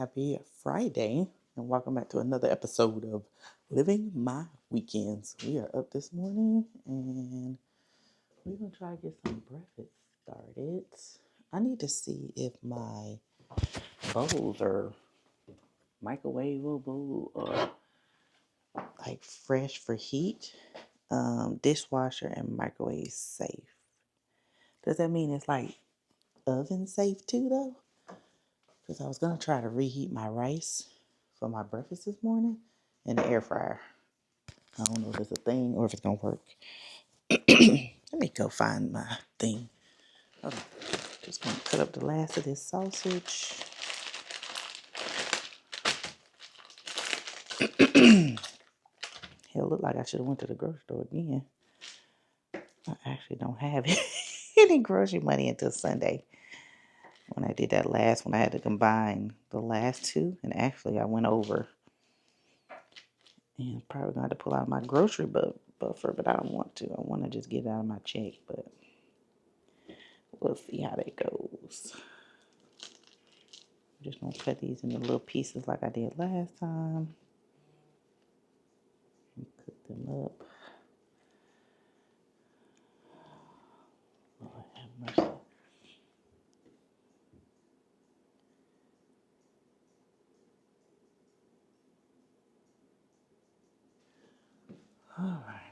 Happy Friday, and welcome back to another episode of Living My Weekends. We are up this morning, and we're going to try to get some breakfast started. I need to see if my bowls are microwavable or like fresh for heat, dishwasher and microwave safe. Does that mean it's like oven safe too, though? Because I was going to try to reheat my rice for my breakfast this morning in the air fryer. I don't know if it's a thing or if it's going to work. Let me go find my thing. Hold on. Just going to cut up the last of this sausage. Hell, look like I should have went to the grocery store again. I actually don't have any grocery money until Sunday. When I did that last one, I had to combine the last two. And actually, I went over. And probably going to have to pull out my grocery buffer, but I don't want to. I want to just get it out of my check, but we'll see how that goes. I'm just going to cut these into little pieces like I did last time. And cook them up. Lord have mercy. All right.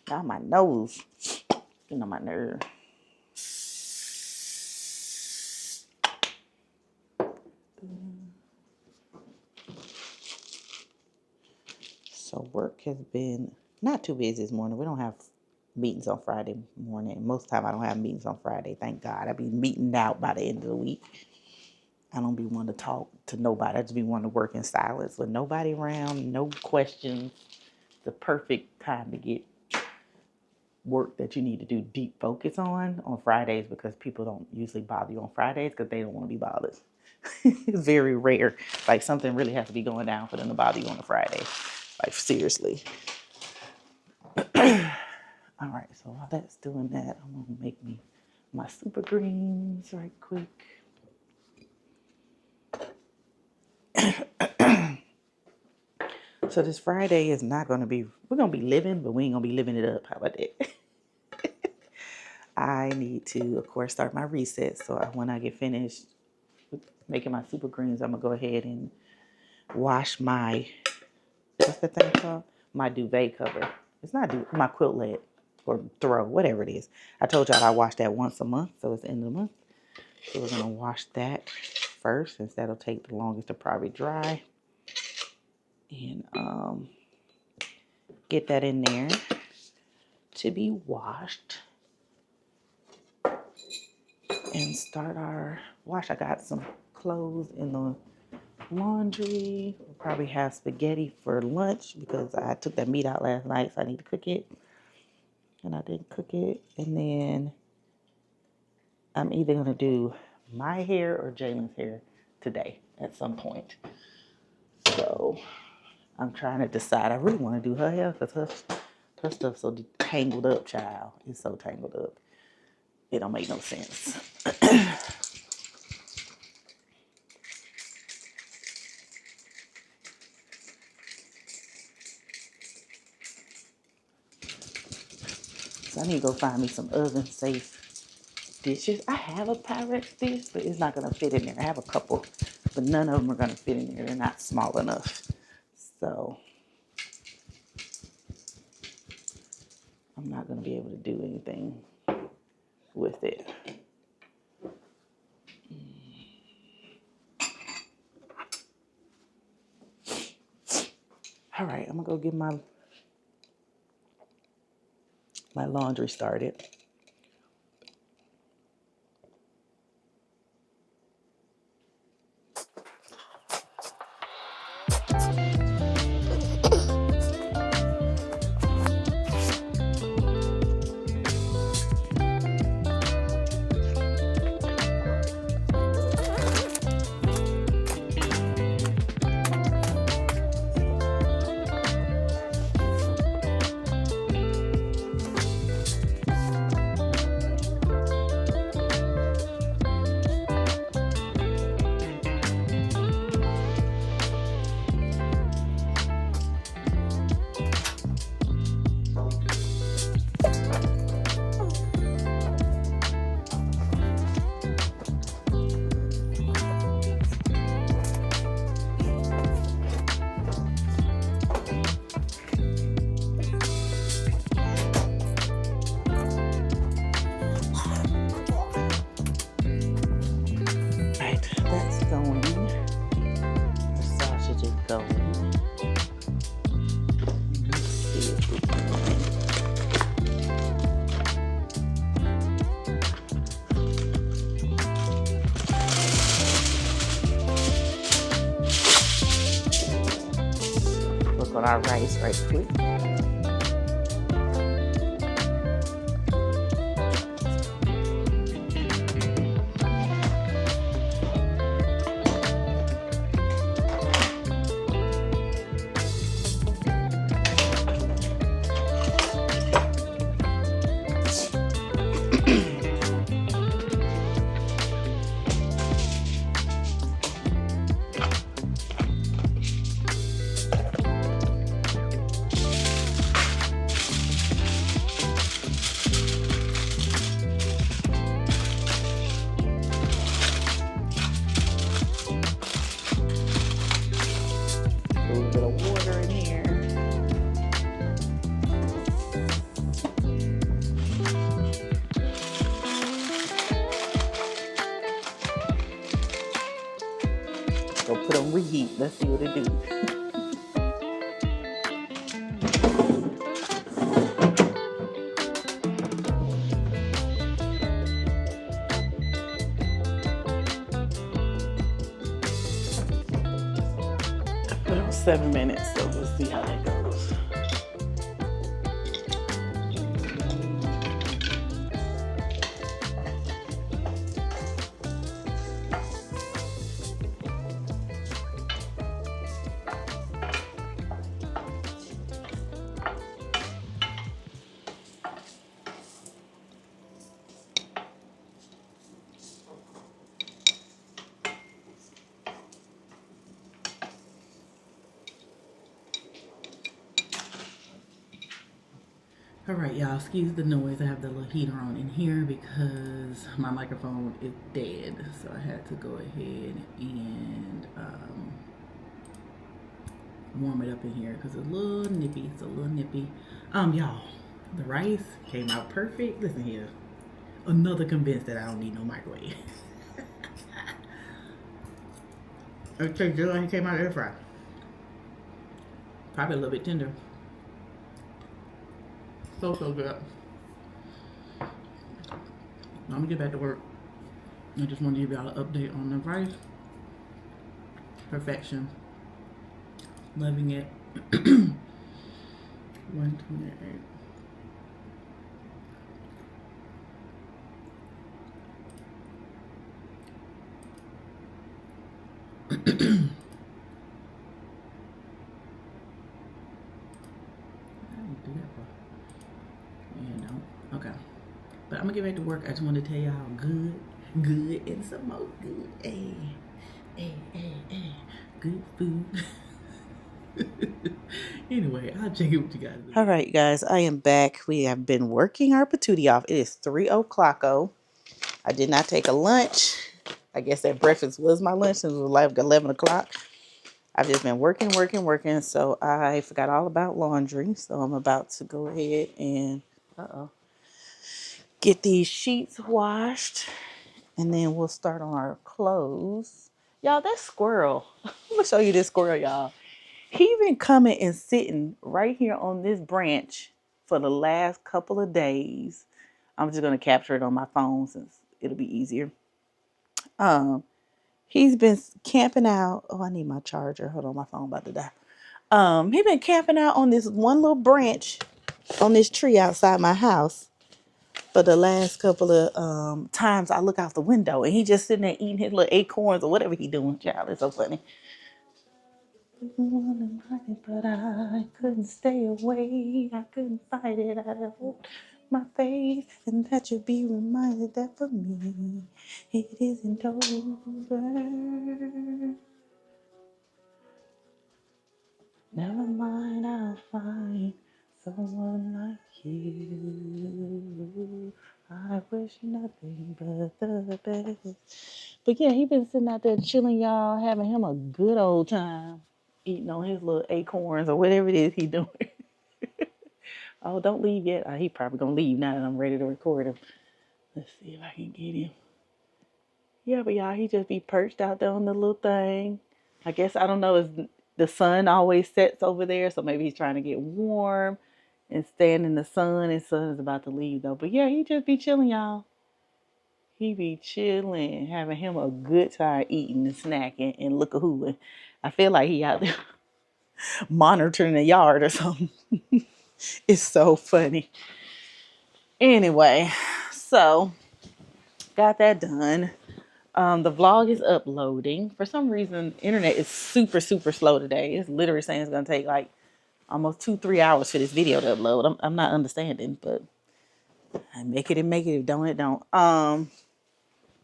Got my nose. Getting on my nerve. So work has been not too busy this morning. We don't have meetings on Friday morning. Most of the time I don't have meetings on Friday. Thank God. I be meeting out by the end of the week. I don't be wanting to talk to nobody. I just be wanting to work in silence with nobody around, no questions. The perfect time to get work that you need to do deep focus on Fridays, because people don't usually bother you on Fridays because they don't want to be bothered. It's very rare. Like something really has to be going down for them to bother you on a Friday. Like seriously. All right, so while that's doing that, I'm going to make me my super greens right quick. So this Friday is not going to be, we're going to be living, but we ain't going to be living it up. How about that? I need to, of course, start my reset. So when I get finished making my super greens, I'm going to go ahead and wash my, what's that thing called? My duvet cover. It's not my quiltlet or throw, whatever it is. I told y'all I wash that once a month, so it's the end of the month. So we're going to wash that first, since that'll take the longest to probably dry. And get that in there to be washed. And start our wash. I got some clothes in the laundry. We'll probably have spaghetti for lunch because I took that meat out last night, so I need to cook it. And I didn't cook it. And then I'm either going to do my hair or Jalyn's hair today at some point. So I'm trying to decide. I really want to do her hair because her stuff's so tangled up, child. It's so tangled up. It don't make no sense. So I need to go find me some oven safe dishes. I have a Pyrex dish, but it's not going to fit in there. I have a couple, but none of them are going to fit in there. They're not small enough. So I'm not going to be able to do anything with it. All right, I'm going to go get my laundry started. Look on our rice right quick. A little bit of water in here. Go put on reheat. Let's see what it do. Put on 7 minutes, so we'll see how that goes. All right, y'all, excuse the noise. I have the little heater on in here because my microphone is dead. So I had to go ahead and warm it up in here because it's a little nippy. It's a little nippy. Y'all, the rice came out perfect. Listen here. Another convinced that I don't need no microwave. It tastes just like it came out of air fry. Probably a little bit tender. So good. I'm gonna get back to work. I just want to give y'all an update on the rice. Perfection. Loving it. 128. Okay. But I'm gonna get back to work. I just want to tell y'all good, and some more good. Good food. Anyway, I'll check it with you guys. All right, guys, I am back. We have been working our patootie off. It is 3 o'clock. I did not take a lunch. I guess that breakfast was my lunch since it was like 11 o'clock. I've just been working. So I forgot all about laundry. So I'm about to go ahead and get these sheets washed. And then we'll start on our clothes. Y'all, that squirrel. I'm going to show you this squirrel, y'all. He been coming and sitting right here on this branch for the last couple of days. I'm just going to capture it on my phone since it'll be easier. He's been camping out. Oh, I need my charger. Hold on, my phone about to die. He been camping out on this one little branch on this tree outside my house for the last couple of times I look out the window, and he just sitting there eating his little acorns or whatever he doing. Child, it's so funny. But I couldn't stay away. I couldn't fight it. I hoped my faith, and that you'd be reminded that for me it isn't over. Never mind, I'll find someone like you. I wish nothing but the best. But yeah, he been sitting out there chilling, y'all, having him a good old time, eating on his little acorns or whatever it is he doing. Oh, don't leave yet. He probably gonna leave now that I'm ready to record him. Let's see if I can get him. Yeah, but y'all, he just be perched out there on the little thing. I guess, I don't know, the sun always sets over there, so maybe he's trying to get warm. and stand in the sun. And sun is about to leave though. But yeah, he just be chilling, y'all. He be chilling, having him a good time eating and snacking and look a hooing. I feel like he out there monitoring the yard or something. It's so funny. Anyway, so got that done. The vlog is uploading. For some reason, internet is super, super slow today. It's literally saying it's gonna take like almost 2-3 hours for this video to upload. I'm not understanding, but I make it and make it. If don't, it don't.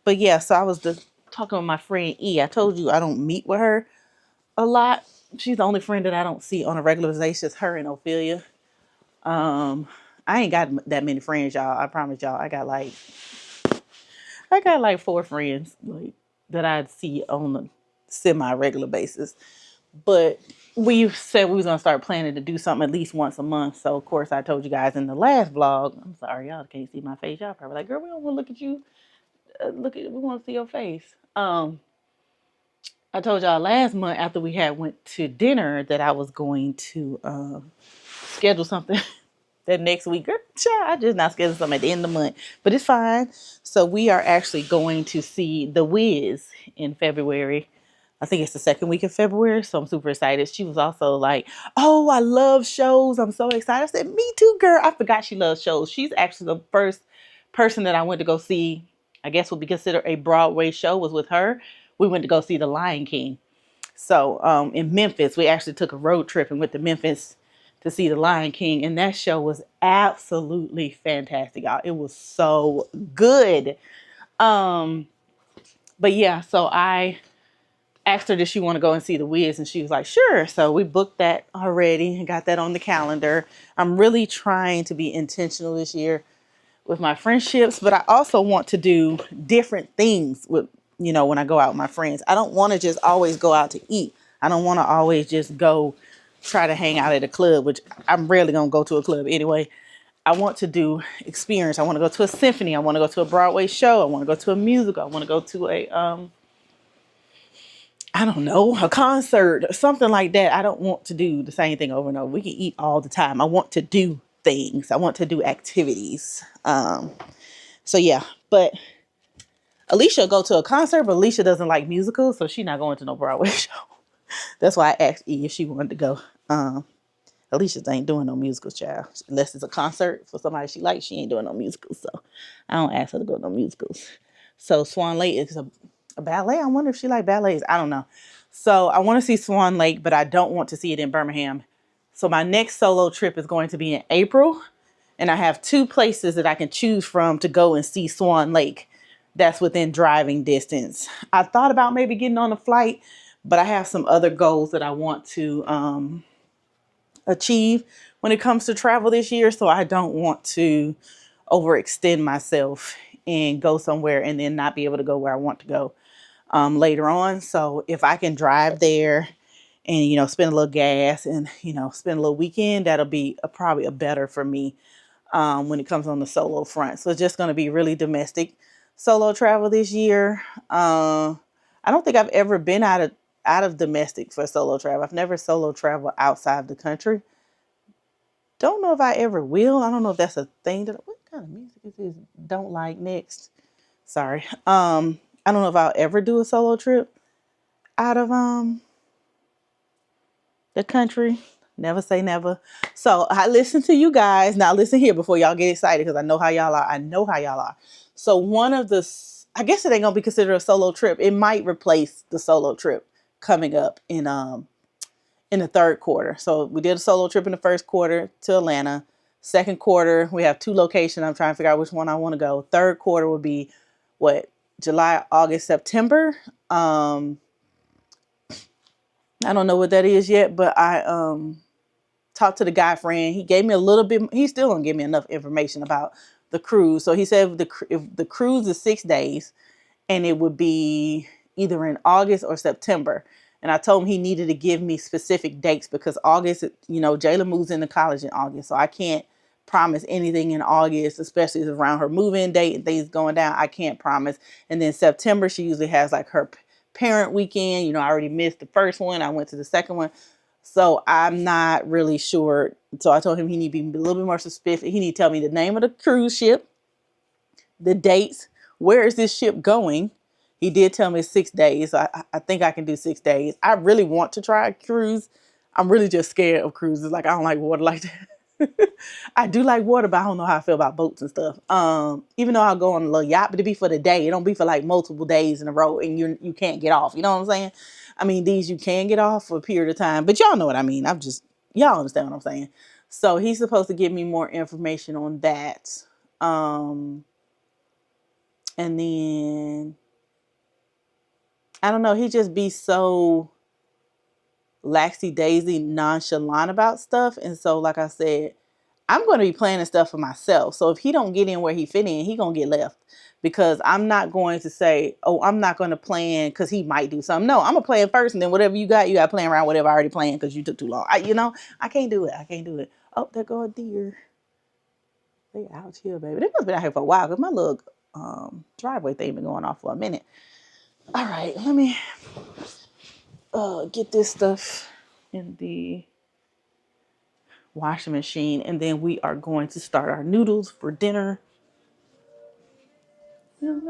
But yeah, so I was just talking with my friend E. I told you I don't meet with her a lot. She's the only friend that I don't see on a regular basis. Her and Ophelia. I ain't got that many friends, y'all. I promise y'all. I got like 4 friends like that I see on a semi-regular basis. But we said we was gonna start planning to do something at least once a month. So of course I told you guys in the last vlog. I'm sorry, y'all can't see my face. Y'all probably like, girl, we don't want to look at you. We want to see your face. I told y'all last month after we had went to dinner that I was going to schedule something that next week. Girl, child, I just not scheduled something at the end of the month, but it's fine. So we are actually going to see The Wiz in February. I think it's the second week of February, so I'm super excited. She was also like, "Oh, I love shows. I'm so excited." I said, "Me too, girl." I forgot she loves shows. She's actually the first person that I went to go see, I guess would be considered a Broadway show, was with her. We went to go see The Lion King. So in Memphis, we actually took a road trip and went to Memphis to see The Lion King. And that show was absolutely fantastic, y'all. It was so good. But yeah, so I asked her, did she want to go and see The Wiz? And she was like, sure. So we booked that already and got that on the calendar. I'm really trying to be intentional this year with my friendships, but I also want to do different things with, when I go out with my friends. I don't want to just always go out to eat. I don't want to always just go try to hang out at a club, which I'm rarely going to go to a club anyway. I want to do experience. I want to go to a symphony. I want to go to a Broadway show. I want to go to a musical. I want to go to I don't know, a concert, something like that. I don't want to do the same thing over and over. We can eat all the time. I want to do things. I want to do activities. So yeah, but Alicia will go to a concert, but Alicia doesn't like musicals, so she's not going to no Broadway show. That's why I asked E if she wanted to go. Alicia ain't doing no musicals, child. Unless it's a concert for somebody she likes, she ain't doing no musicals. So I don't ask her to go to no musicals. So Swan Lake is a ballet. I wonder if she like ballets. I don't know. So I want to see Swan Lake, but I don't want to see it in Birmingham. So my next solo trip is going to be in April. And I have 2 places that I can choose from to go and see Swan Lake. That's within driving distance. I thought about maybe getting on a flight, but I have some other goals that I want to achieve when it comes to travel this year. So I don't want to overextend myself and go somewhere and then not be able to go where I want to go later on. So if I can drive there and, spend a little gas and, spend a little weekend, that'll be probably a better for me when it comes on the solo front. So it's just going to be really domestic solo travel this year. I don't think I've ever been out of domestic for solo travel. I've never solo traveled outside the country. Don't know if I ever will. I don't know if that's a thing. What kind of music is this? Don't like next. Sorry. I don't know if I'll ever do a solo trip out of the country. Never say never. So I listen to you guys. Now listen here before y'all get excited, because I know how y'all are. I know how y'all are. So one of the, I guess it ain't gonna be considered a solo trip. It might replace the solo trip coming up in the third quarter. So we did a solo trip in the first quarter to Atlanta. Second quarter, we have 2 locations. I'm trying to figure out which one I want to go. Third quarter would be what? July, August, September. I don't know what that is yet, but I talked to the guy friend. He gave me a little bit. He still don't give me enough information about the cruise. So he said if the cruise is 6 days, and it would be either in August or September. And I told him he needed to give me specific dates because August, Jalynn moves into college in August, so I can't promise anything in August, especially around her move-in date and things going down. I can't promise. And then September, she usually has like her parent weekend. I already missed the first one. I went to the second one So I'm not really sure. So I told him he need to be a little bit more specific. He need to tell me the name of the cruise ship, the dates, where is this ship going. He did tell me 6 days. So I think I can do 6 days. I really want to try a cruise. I'm really just scared of cruises. Like, I don't like water like that. I do like water, but I don't know how I feel about boats and stuff. Even though I'll go on a little yacht, but it be for the day. It don't be for like multiple days in a row and you can't get off. You know what I'm saying? I mean, these you can get off for a period of time, but y'all know what I mean. Y'all understand what I'm saying. So he's supposed to give me more information on that. And then I don't know, he just be so laxy daisy nonchalant about stuff. And so, like I said, I'm going to be planning stuff for myself. So if he don't get in where he fit in, he going to get left, because I'm not going to say, oh, I'm not going to plan because he might do something. No, I'm going to plan first. And then whatever you got to plan around whatever I already planned because you took too long. I can't do it. I can't do it. Oh, there go a deer. They out here, baby. They must have been out here for a while because my little driveway thing been going off for a minute. All right, let me get this stuff in the washing machine, and then we are going to start our noodles for dinner. You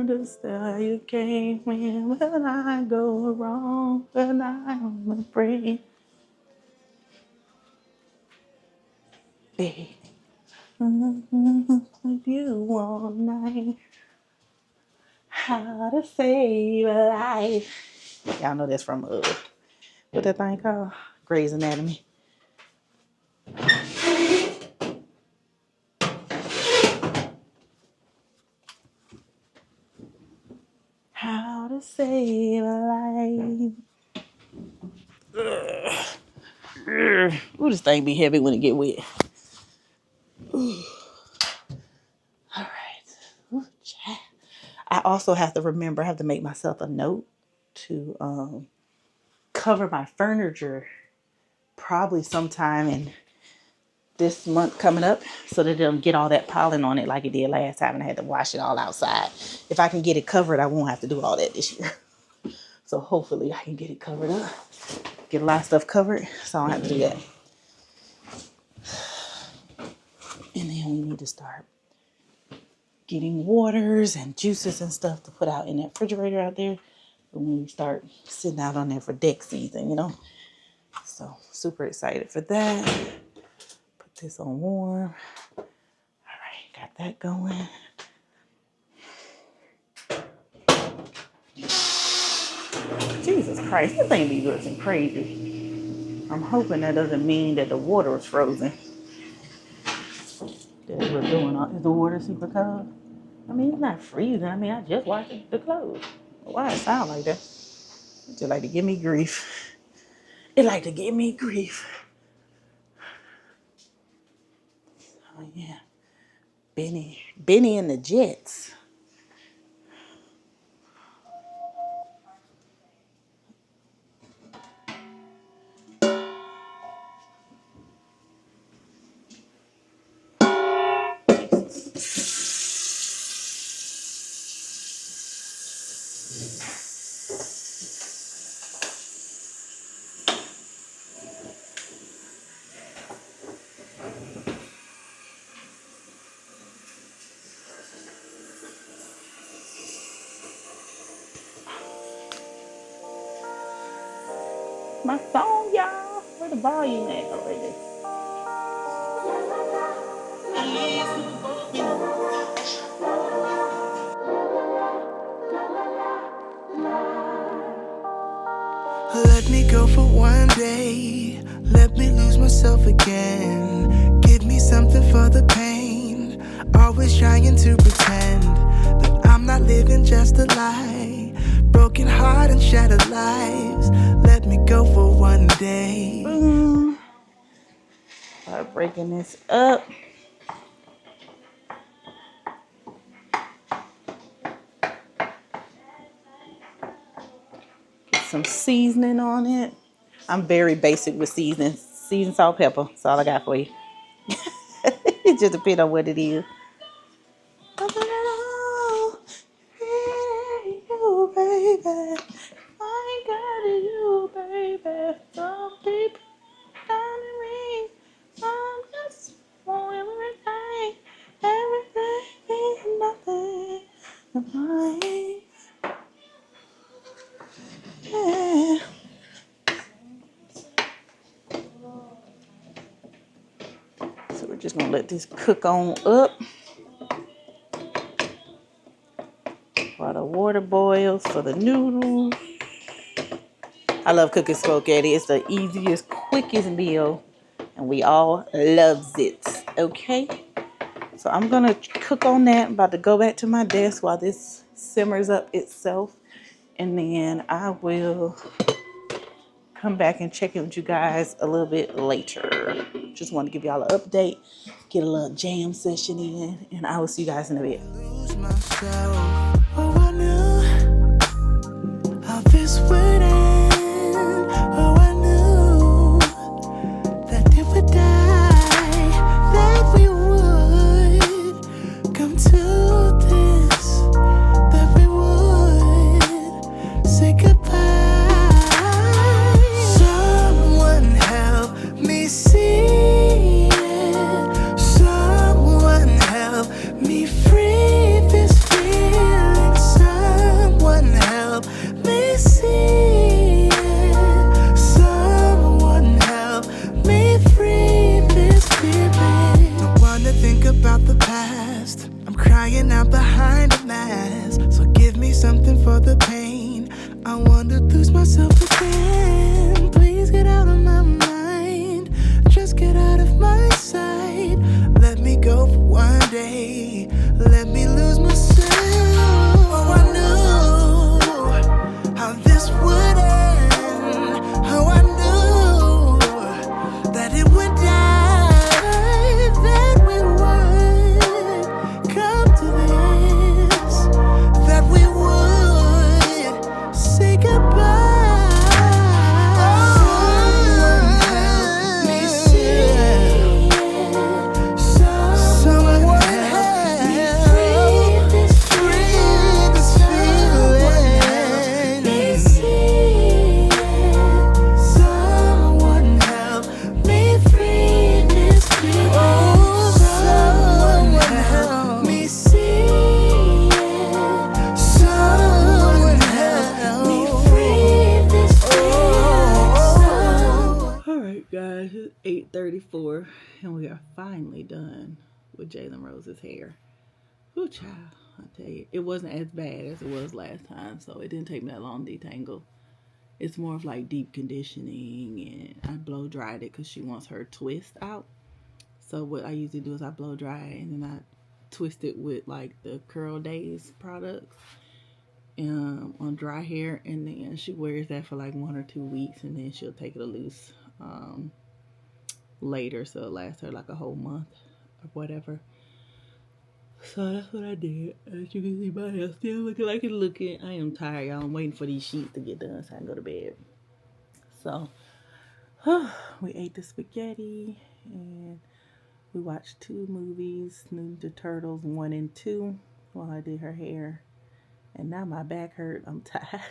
understand you can't win when I go wrong, when I'm afraid. Baby, with you all night. How to save a life. Y'all know that's from what that thing called? Grey's Anatomy. How to save a life. Ooh, this thing be heavy when it get wet. Ooh. All right. Ooh, I also have to remember, I have to make myself a note to cover my furniture probably sometime in this month coming up, so that it don't get all that pollen on it like it did last time and I had to wash it all outside. If I can get it covered, I won't have to do all that this year. So hopefully I can get it covered up. Get a lot of stuff covered so I don't have to do that. And then we need to start getting waters and juices and stuff to put out in that refrigerator out there when we start sitting out on there for deck season. So super excited for that. Put this on warm. All right, got that going. Jesus Christ, this thing be looking crazy. I'm hoping that doesn't mean that the water is frozen. That we're doing is the water super cold? I mean, it's not freezing. I mean, I just washed the clothes. Why it sound like that? It just like to give me grief. It like to give me grief. Oh yeah. Benny and the Jets. My song, y'all. Where the volume at? Oh, right there. Let me go for one day. Let me lose myself again. Give me something for the pain. Always trying to pretend that I'm not living just a lie. Broken heart and shattered lives. Let me go for one day. Boom. Start breaking this up. Get some seasoning on it. I'm very basic with seasoning. Season, salt, pepper. That's all I got for you. It just depends on what it is. You, baby. I got you, baby. Some people just gonna let this cook on up while the water boils for the noodles. I love cooking spaghetti. It's the easiest, quickest meal, and we all loves it. Okay, so I'm gonna cook on that. I'm about to go back to my desk while this simmers up itself, and then I will come back and check in with you guys a little bit later. Just want to give y'all an update, get a little jam session in, and I will see you guys in a bit. Lose myself. Oh, I knew how this would end. Oh, I knew that it would die, that we would come to this, that we would say goodbye. Someone help me see it. Someone help me free this feeling. Someone help me see it. Someone help me free this feeling. I wanna think about the past. I'm crying out behind a mask. So give me something for the pain. I wanna lose myself again. Please get out of my mind. Just get out of my sight. Let me go for one day. Let me lose myself. Oh, I knew how this would end. How I knew that it would die, that we would come to this, that we would say goodbye. Someone help me see. Someone help me free this feeling. Someone help me free this feeling. Someone help me see. Someone help me free this feeling. Alright guys, it's 8:34 and we are finally done with Jalynn Rose's hair. Ooh, child, I tell you, it wasn't as bad as it was last time, so it didn't take me that long to detangle. It's more of like deep conditioning, and I blow dried it because she wants her twist out. So what I usually do is I blow dry it and then I twist it with like the Curl Days products on dry hair, and then she wears that for like 1 or 2 weeks, and then she'll take it loose later, so it lasts her like a whole month or whatever. So that's what I did. As you can see, my hair still looking like it's looking. I am tired, y'all. I'm waiting for these sheets to get done so I can go to bed. So we ate the spaghetti and we watched 2 movies, Ninja Turtles 1 and 2, while I did her hair. And now my back hurt. I'm tired.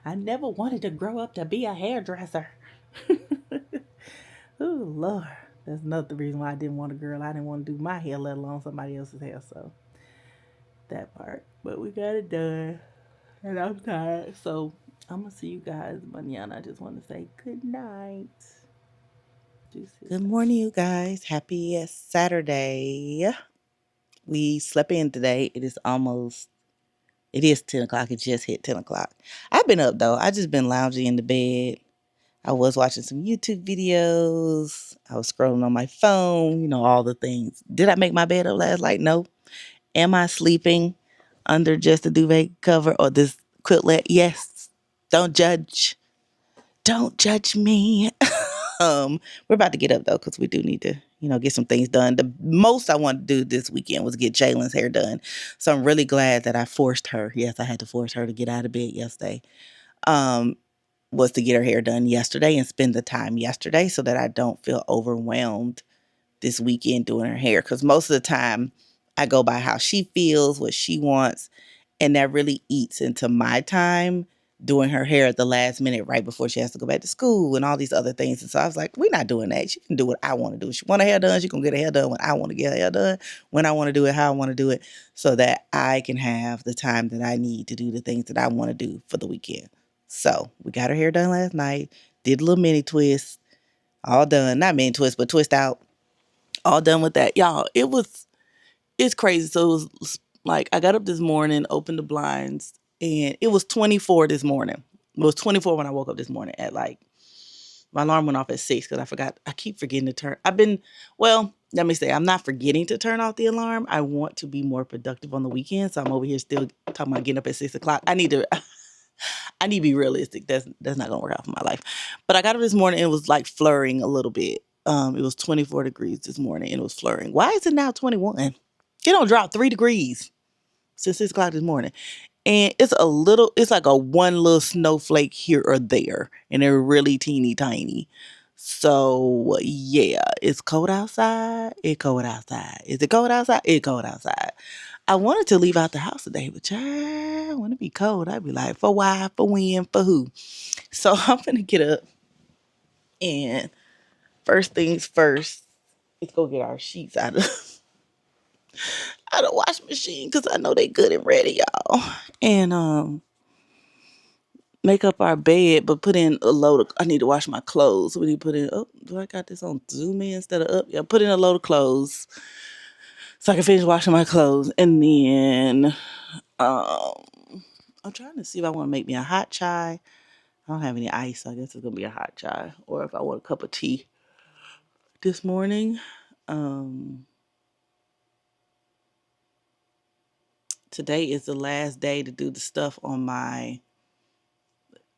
I never wanted to grow up to be a hairdresser. Oh, Lord. That's another reason why I didn't want a girl. I didn't want to do my hair, let alone somebody else's hair. So, that part. But we got it done. And I'm tired. So, I'm going to see you guys mañana. I just want to say good night. Good morning, you guys. Happy Saturday. We slept in today. It is 10 o'clock. It just hit 10 o'clock. I've been up, though. I just been lounging in the bed. I was watching some YouTube videos. I was scrolling on my phone, all the things. Did I make my bed up last night? No. Am I sleeping under just a duvet cover or this quiltlet? Yes. Don't judge. Don't judge me. We're about to get up though, because we do need to, get some things done. The most I wanted to do this weekend was get Jalynn's hair done. So I'm really glad that I forced her. Yes, I had to force her to get out of bed yesterday. Was to get her hair done yesterday and spend the time yesterday so that I don't feel overwhelmed this weekend doing her hair. Because most of the time I go by how she feels, what she wants, and that really eats into my time doing her hair at the last minute right before she has to go back to school and all these other things. And so I was like, we're not doing that. She can do what I want to do. If she want her hair done, she can get her hair done when I want to get her hair done, when I want to do it, how I want to do it, so that I can have the time that I need to do the things that I want to do for the weekend. So we got her hair done last night, did a little mini twist, all done. Not mini twist, but twist out. All done with that. Y'all, it's crazy. So it was like I got up this morning, opened the blinds, and it was 24 this morning. It was 24 when I woke up this morning at like my alarm went off at 6 because I forgot. I keep forgetting to turn. Well, let me say, I'm not forgetting to turn off the alarm. I want to be more productive on the weekend. So I'm over here still talking about getting up at 6 o'clock. I need to be realistic. That's not gonna work out for my life. But I got up this morning and it was like flurrying a little bit. It was 24 degrees this morning and it was flurrying. Why is it now 21? It don't drop 3 degrees since 6 o'clock this morning. And it's like a one little snowflake here or there. And they're really teeny tiny. So yeah, it's cold outside. It's cold outside. Is it cold outside? It's cold outside. I wanted to leave out the house today, but child, when it be cold, I'd be like, for why, for when, for who? So I'm gonna get up and first things first, let's go get our sheets out of the washing machine because I know they good and ready, y'all. And make up our bed, but put in a load of. I need to wash my clothes. So we need to put in. Oh, do I got this on Zoom in instead of up? Yeah, put in a load of clothes so I can finish washing my clothes, and then um, I'm trying to see if I want to make me a hot chai. I don't have any ice, so I guess it's gonna be a hot chai, or if I want a cup of tea this morning. Um, Today is the last day to do the stuff on my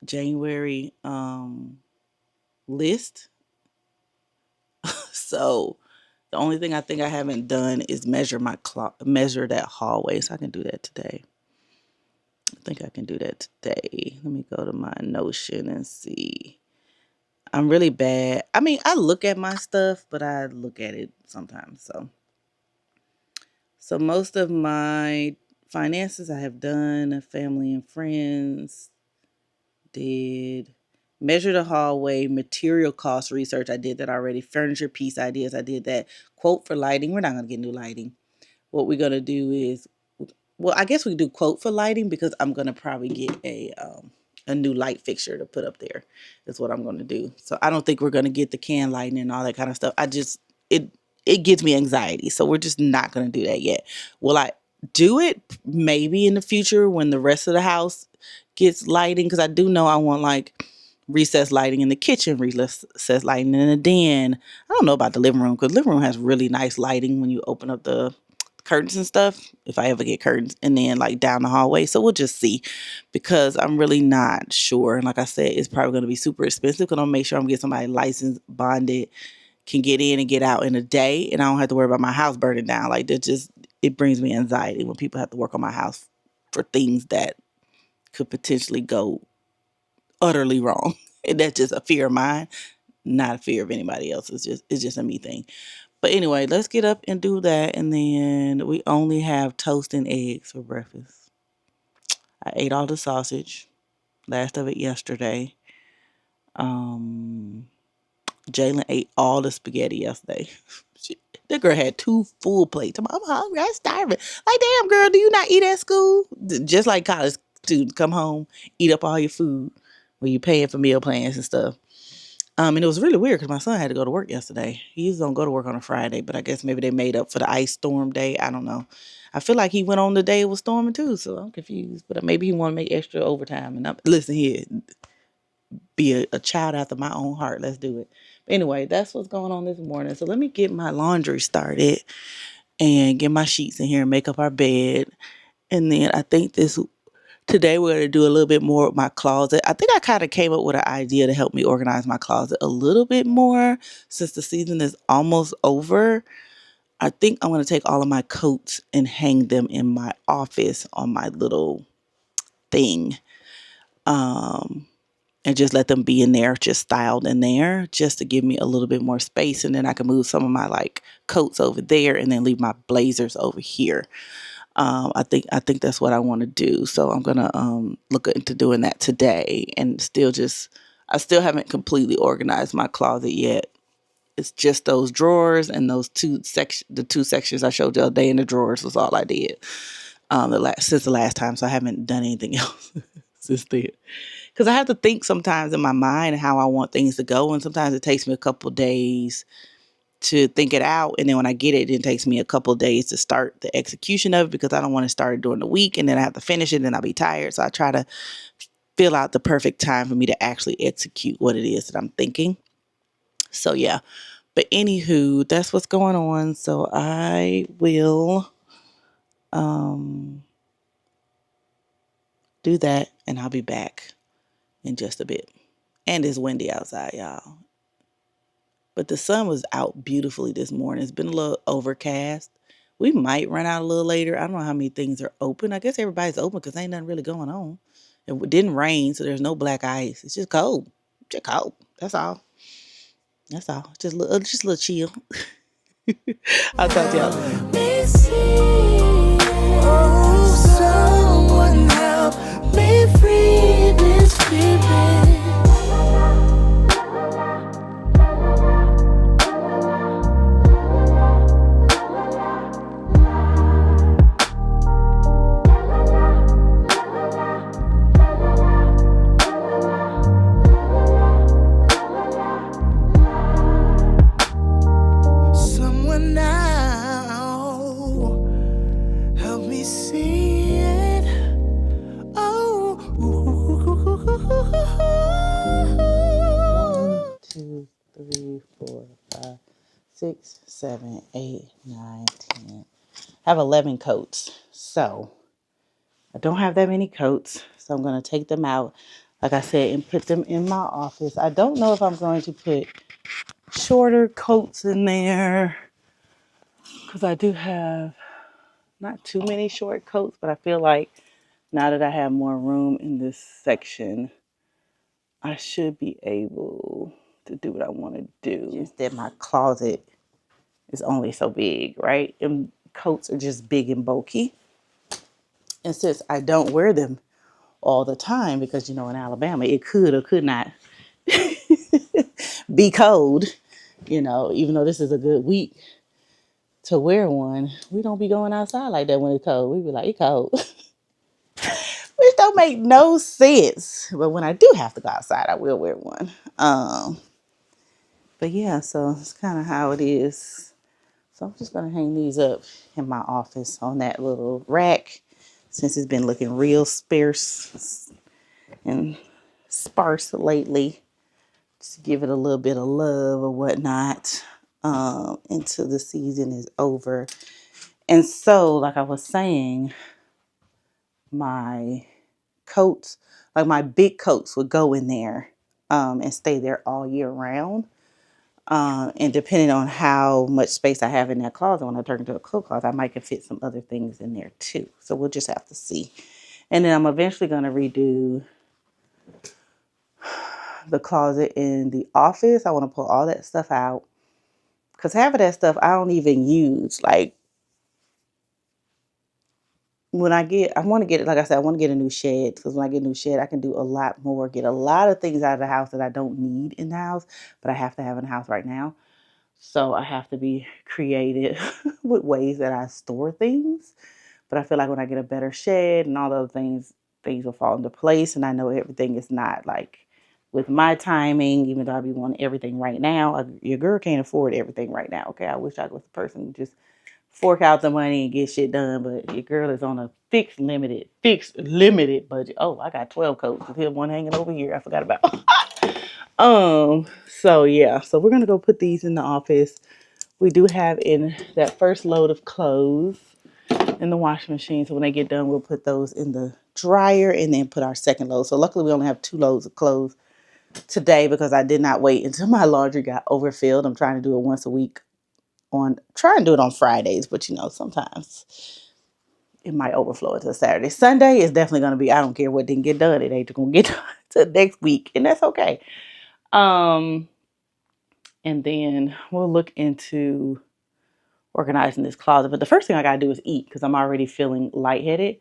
January list. So the only thing I think I haven't done is measure that hallway. So I can do that today. I think I can do that today. Let me go to my Notion and see. I'm really bad. I mean, I look at my stuff, but I look at it sometimes. So most of my finances I have done, family and friends, did measure the hallway, material cost research. I did that already. Furniture piece ideas. I did that. Quote for lighting. We're not going to get new lighting. What we're going to do is, well, I guess we do quote for lighting because I'm going to probably get a new light fixture to put up there. That's what I'm going to do. So I don't think we're going to get the can lighting and all that kind of stuff. It, it gives me anxiety. So we're just not going to do that yet. Will I do it maybe in the future when the rest of the house gets lighting? Because I do know I want like recessed lighting in the kitchen, recessed lighting in the den. I don't know about the living room because living room has really nice lighting when you open up the curtains and stuff, if I ever get curtains, and then like down the hallway. So we'll just see because I'm really not sure. And like I said, it's probably going to be super expensive because I'm make sure I'm getting somebody licensed, bonded, can get in and get out in a day, and I don't have to worry about my house burning down. Like that just, it brings me anxiety when people have to work on my house for things that could potentially go utterly wrong. And that's just a fear of mine, not a fear of anybody else. It's just a me thing. But anyway, let's get up and do that. And then we only have toast and eggs for breakfast. I ate all the sausage, last of it yesterday. Um, Jalynn ate all the spaghetti yesterday. She, that girl had 2 full plates. I'm hungry. I'm starving. Like, damn, girl, do you not eat at school? Just like college students, come home, eat up all your food when you're paying for meal plans and stuff. And it was really weird because my son had to go to work yesterday. He usually don't go to work on a Friday, but I guess maybe they made up for the ice storm day. I don't know. I feel like he went on the day it was storming too, so I'm confused. But maybe he want to make extra overtime. And listen here, be a child after my own heart. Let's do it. But anyway, that's what's going on this morning. So let me get my laundry started and get my sheets in here and make up our bed. And then I think today we're going to do a little bit more with my closet. I think I kind of came up with an idea to help me organize my closet a little bit more since the season is almost over. I think I'm going to take all of my coats and hang them in my office on my little thing. Um, and just let them be in there, just styled in there, just to give me a little bit more space. And then I can move some of my like coats over there and then leave my blazers over here. I think that's what I want to do. So I'm gonna look into doing that today, and I still haven't completely organized my closet yet. It's just those drawers and the 2 sections I showed the other day in the drawers was all I did since the last time. So I haven't done anything else since then. Because I have to think sometimes in my mind how I want things to go, and sometimes it takes me a couple days to think it out. And then when I get it, it takes me a couple of days to start the execution of it because I don't want to start it during the week and then I have to finish it and then I'll be tired. So I try to fill out the perfect time for me to actually execute what it is that I'm thinking. So yeah. But anywho, that's what's going on. So I will do that and I'll be back in just a bit. And it's windy outside, y'all. But the sun was out beautifully this morning. It's been a little overcast. We might run out a little later. I don't know how many things are open. I guess everybody's open because ain't nothing really going on. It didn't rain, so there's no black ice. It's just cold. Just cold. That's all. That's all. Just a little chill. I'll talk to y'all later. Oh, someone help me free this feeling. Someone now help me see it. Oh. 1, 2, 3, 4, 5, 6, 7, 8, 9, 10. I have 11 coats. So I don't have that many coats. So I'm going to take them out, like I said, and put them in my office. I don't know if I'm going to put shorter coats in there because I do have not too many short coats, but I feel like now that I have more room in this section, I should be able to do what I want to do. Just that my closet is only so big, right? And coats are just big and bulky. And since I don't wear them all the time, because in Alabama, it could or could not be cold, even though this is a good week to wear one, we don't be going outside like that when it's cold. We be like, it's cold. Which don't make no sense. But when I do have to go outside, I will wear one. But yeah, so it's kind of how it is. So I'm just going to hang these up in my office on that little rack since it's been looking real sparse and sparse lately. Just give it a little bit of love or whatnot until the season is over. And so, like I was saying, my coats, like my big coats would go in there and stay there all year round. And depending on how much space I have in that closet, when I turn into a coat closet, I might can fit some other things in there too. So we'll just have to see. And then I'm eventually going to redo the closet in the office. I want to pull all that stuff out because half of that stuff I don't even use. Like I want to get it, like I said, I want to get a new shed because when I get a new shed, I can do a lot more, get a lot of things out of the house that I don't need in the house, but I have to have in the house right now. So I have to be creative with ways that I store things. But I feel like when I get a better shed and all the other things will fall into place. And I know everything is not like with my timing, even though I be wanting everything right now. Your girl can't afford everything right now. Okay, I wish I was the person who just fork out the money and get shit done. But your girl is on a fixed limited budget. Oh, I got 12 coats. There's one hanging over here. I forgot about. So yeah, so we're gonna go put these in the office. We do have in that first load of clothes in the washing machine. So when they get done, we'll put those in the dryer and then put our second load. So luckily we only have 2 loads of clothes today because I did not wait until my laundry got overfilled. I'm trying to do it once a week try and do it on Fridays, but sometimes it might overflow into Saturday. Sunday is definitely going to be, I don't care what didn't get done. It ain't going to get done to next week. And that's okay. And then we'll look into organizing this closet. But the first thing I got to do is eat because I'm already feeling lightheaded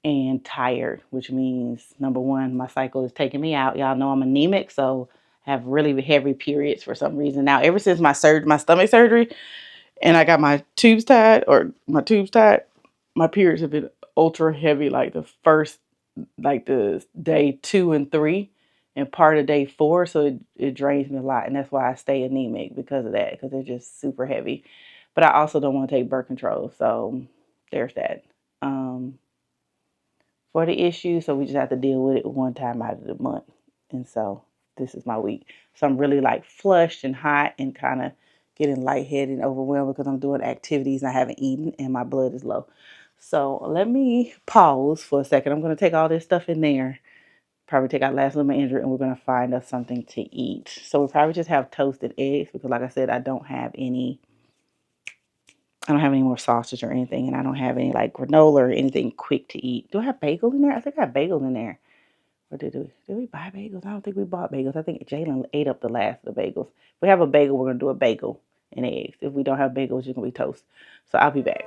and tired, which means number one, my cycle is taking me out. Y'all know I'm anemic, so I have really heavy periods for some reason. Now, ever since my stomach surgery, and I got my tubes tied, my periods have been ultra heavy. Like the day 2 and 3, and part of day 4, so it drains me a lot, and that's why I stay anemic because of that, because they're just super heavy. But I also don't want to take birth control, so there's that. Um, for the issue, so we just have to deal with it one time out of the month, and so this is my week. So I'm really like flushed and hot and kind of getting lightheaded and overwhelmed because I'm doing activities and I haven't eaten and my blood is low. So let me pause for a second. I'm going to take all this stuff in there, probably take out last limit injury, and we're going to find us something to eat. So we'll probably just have toasted eggs because, like I said, I don't have any more sausage or anything, and I don't have any like granola or anything quick to eat. Do I have bagel in there? I think I have bagel in there. Or did we buy bagels? I don't think we bought bagels. I think Jalynn ate up the last of the bagels. If we have a bagel, we're gonna do a bagel and eggs. If we don't have bagels, it's just gonna be toast. So I'll be back.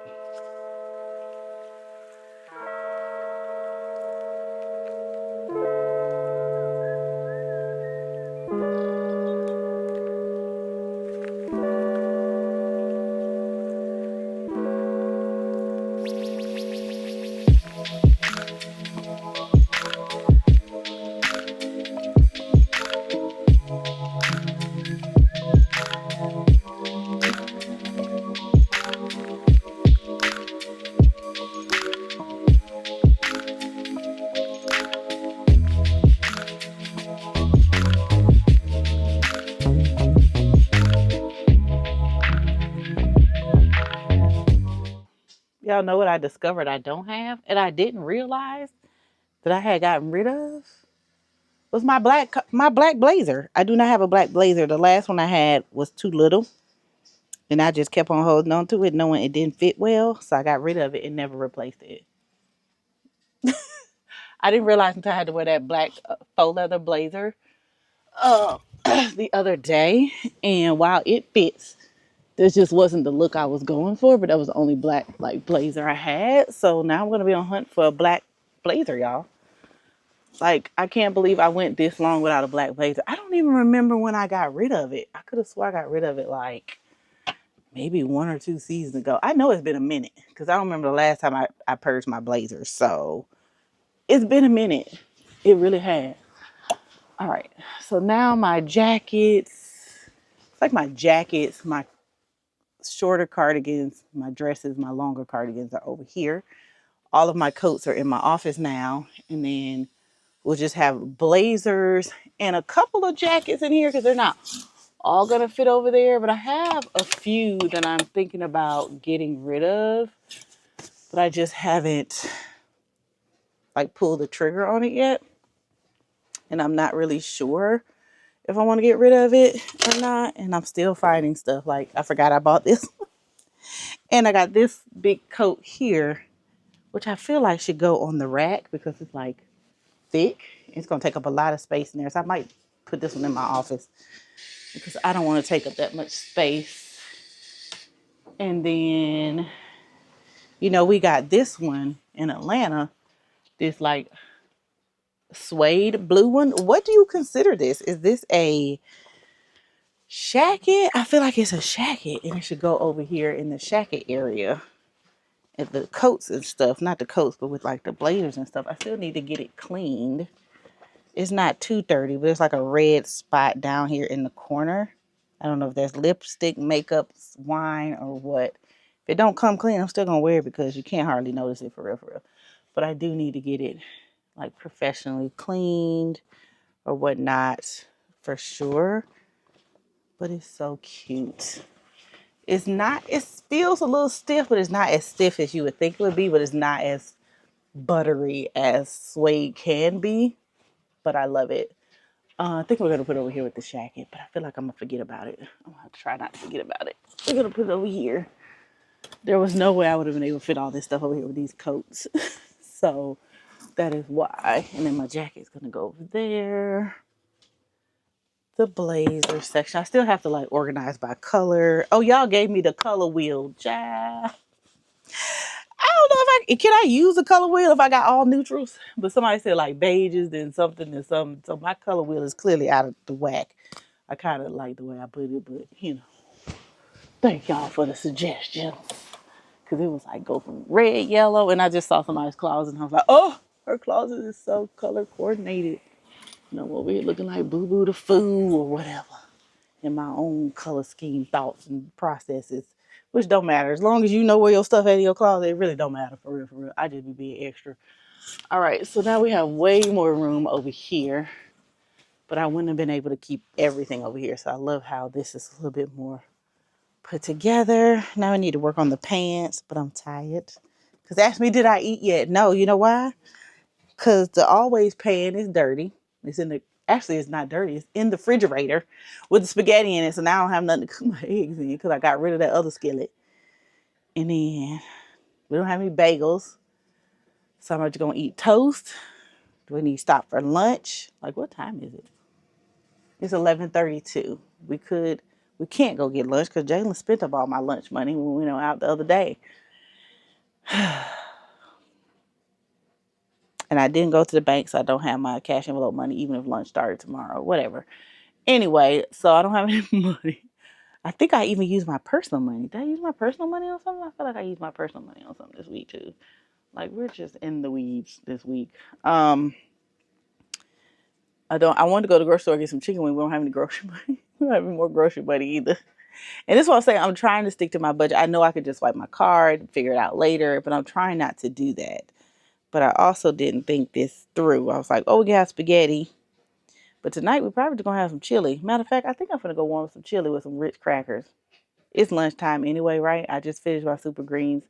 Y'all know what I discovered I don't have, and I didn't realize that I had gotten rid of, was my black blazer. I do not have a black blazer. The last one I had was too little, and I just kept on holding on to it, knowing it didn't fit well. So I got rid of it and never replaced it. I didn't realize until I had to wear that black faux leather blazer uh, the other day, and while it fits, this just wasn't the look I was going for. But that was the only black like blazer I had. So now I'm gonna be on hunt for a black blazer, y'all. Like, I can't believe I went this long without a black blazer. I don't even remember when I got rid of it. I could have swore I got rid of it like maybe 1 or 2 seasons ago. I know it's been a minute because I don't remember the last time I purged my blazers. So it's been a minute. It really has. All right. So now my jackets, it's like my jackets, my shorter cardigans, my dresses, my longer cardigans are over here. All of my coats are in my office now. And then we'll just have blazers and a couple of jackets in here because they're not all gonna fit over there. But I have a few that I'm thinking about getting rid of, but I just haven't like pulled the trigger on it yet. And I'm not really sure if I want to get rid of it or not. And I'm still finding stuff. Like, I forgot I bought this. And I got this big coat here, which I feel like should go on the rack because it's like thick. It's going to take up a lot of space in there. So I might put this one in my office because I don't want to take up that much space. And then, we got this one in Atlanta, this like suede blue one. What do you consider this? Is this a shacket? I feel like it's a shacket, and it should go over here in the shacket area. And the coats and stuff, not the coats, but with like the blazers and stuff. I still need to get it cleaned. It's not too dirty, but it's like a red spot down here in the corner. I don't know if there's lipstick, makeup, wine, or what. If it don't come clean, I'm still gonna wear it because you can't hardly notice it for real, for real. But I do need to get it like professionally cleaned or whatnot for sure. But it's so cute. It's not, it feels a little stiff, but it's not as stiff as you would think it would be, but it's not as buttery as suede can be. But I love it. I think we're going to put it over here with the shacket, but I feel like I'm going to forget about it. I'm going to try not to forget about it. We're going to put it over here. There was no way I would have been able to fit all this stuff over here with these coats. So that is why. And then my jacket's going to go over there. The blazer section. I still have to like organize by color. Oh, y'all gave me the color wheel. I don't know if can I use a color wheel if I got all neutrals? But somebody said like beiges, then something and something. So my color wheel is clearly out of the whack. I kind of like the way I put it, but thank y'all for the suggestion. Cause it was like go from red, yellow, and I just saw somebody's closet and I was like, oh, her closet is so color coordinated. You know, over here looking like Boo Boo the Fool or whatever. In my own color scheme, thoughts, and processes, which don't matter. As long as you know where your stuff at in your closet, it really don't matter for real, for real. I just be being extra. All right, so now we have way more room over here, but I wouldn't have been able to keep everything over here. So I love how this is a little bit more put together. Now I need to work on the pants, but I'm tired. Because ask me, did I eat yet? No, you know why? Because the always pan is dirty. It's in the, actually it's not dirty. It's in the refrigerator with the spaghetti in it. So now I don't have nothing to cook my eggs in because I got rid of that other skillet. And then we don't have any bagels. So I'm just going to eat toast. Do we need to stop for lunch? Like, what time is it? It's 11:32. We can't go get lunch because Jalynn spent up all my lunch money when we went out the other day. And I didn't go to the bank, so I don't have my cash envelope money, even if lunch started tomorrow, whatever. Anyway, so I don't have any money. I think I even used my personal money. Did I use my personal money on something? I feel like I used my personal money on something this week too. Like we're just in the weeds this week. I wanted to go to the grocery store and get some chicken wings. We don't have any grocery money. We don't have any more grocery money either. And this is what I'm saying. I'm trying to stick to my budget. I know I could just swipe my card, figure it out later, but I'm trying not to do that. But I also didn't think this through. I was like, oh, we got spaghetti. But tonight we're probably just going to have some chili. Matter of fact, I think I'm going to go warm up some chili with some Ritz crackers. It's lunchtime anyway, right? I just finished my super greens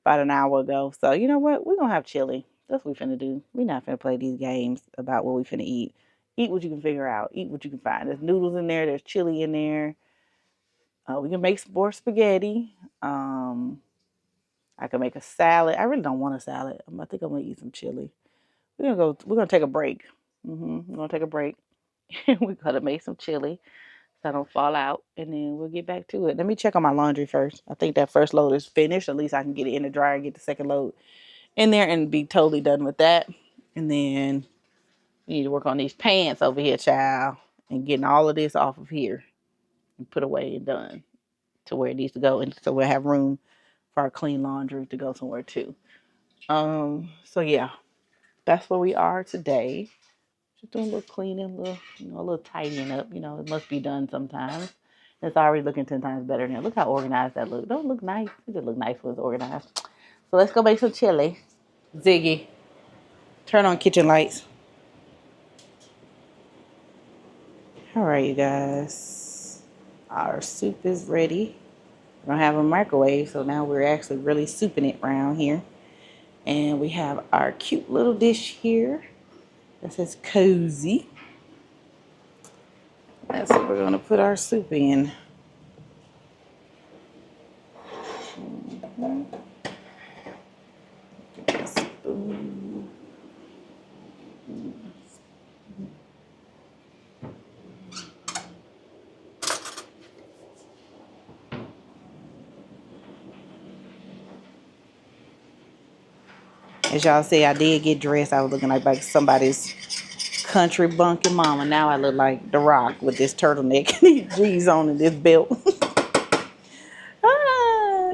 about an hour ago. So you know what? We're going to have chili. That's what we're finna do. We're not finna play these games about what we finna eat. Eat what you can figure out. Eat what you can find. There's noodles in there. There's chili in there. We can make some more spaghetti. I can make a salad. I really don't want a salad. I think I'm gonna eat some chili. We're gonna take a break. We're gonna take a break. We're gonna make some chili so I don't fall out, and then we'll get back to it. Let me check on my laundry first. I think that first load is finished. At least I can get it in the dryer and get the second load in there and be totally done with that. And then we need to work on these pants over here, child, and getting all of this off of here and put away and done to where it needs to go, and so we'll have room for our clean laundry to go somewhere too. So yeah, that's where we are today. Just doing a little cleaning, a little tidying up. It must be done sometimes. It's already looking 10 times better now. Look how organized that looks. Don't it look nice? It just look nice when it's organized. So let's go make some chili. Ziggy, turn on kitchen lights. All right, you guys. Our soup is ready. We don't have a microwave, so now we're actually really souping it around here. And we have our cute little dish here that says cozy. That's what we're going to put our soup in. As y'all see, I did get dressed. I was looking like somebody's country bunking mama. Now I look like The Rock with this turtleneck and these jeans on and this belt.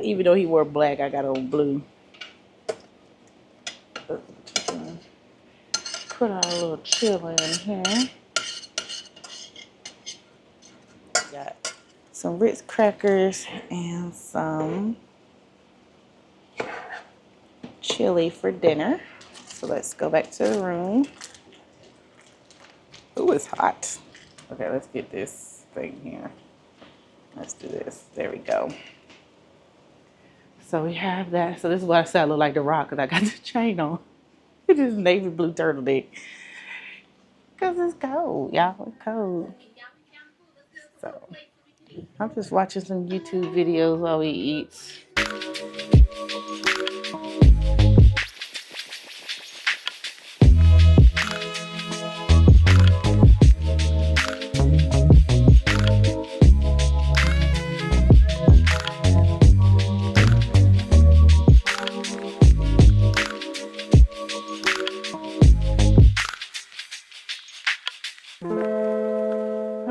Even though he wore black, I got on blue. Put our little chili in here. Got some Ritz crackers and some chili for dinner. So let's go back to the room. Ooh, it's hot. Okay, let's get this thing here. Let's do this. There we go. So we have that. So this is why I said I look like The Rock, because I got the chain on. It is navy blue turtleneck. Because it's cold, y'all. It's cold. So I'm just watching some YouTube videos while we eat.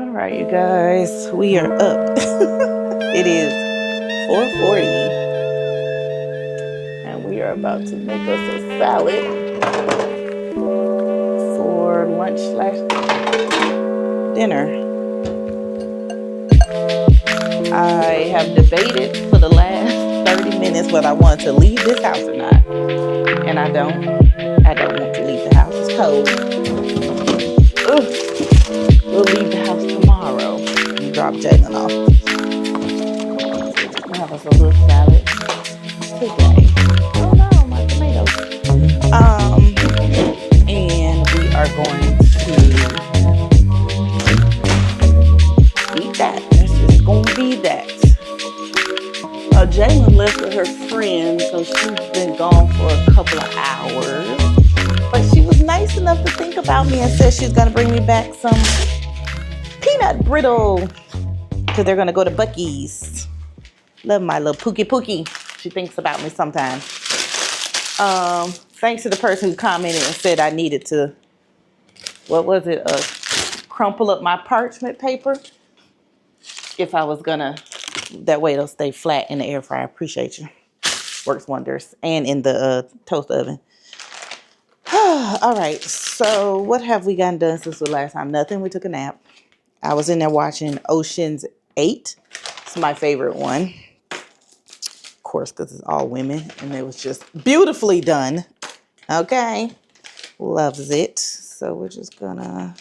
All right, you guys, we are up. It is 4:40, and we are about to make us a salad for lunch brunch slash dinner. I have debated for the last 30 minutes whether I wanted to leave this house or not. And I don't. I don't want to leave the house. It's cold. Ugh. We'll leave the house tomorrow and drop Jalynn off. We'll have us a little salad today. Oh no, my tomatoes. And we are going to eat that. That's just gonna be that. Jalynn lives with her friend, so she's been gone for a couple of hours. But she was nice enough to think about me and said she's gonna bring me back some peanut brittle because they're gonna go to Buc-ee's. Love my little Pookie. She thinks about me sometimes. Thanks to the person who commented and said I needed to, what was it? Crumple up my parchment paper. If I was gonna, that way it'll stay flat in the air fryer. Appreciate you. Works wonders. And in the toast oven. All right. So what have we gotten done since the last time? Nothing. We took a nap. I was in there watching Ocean's 8. It's my favorite one. Of course, because it's all women. And it was just beautifully done. Okay. Loves it. So we're just gonna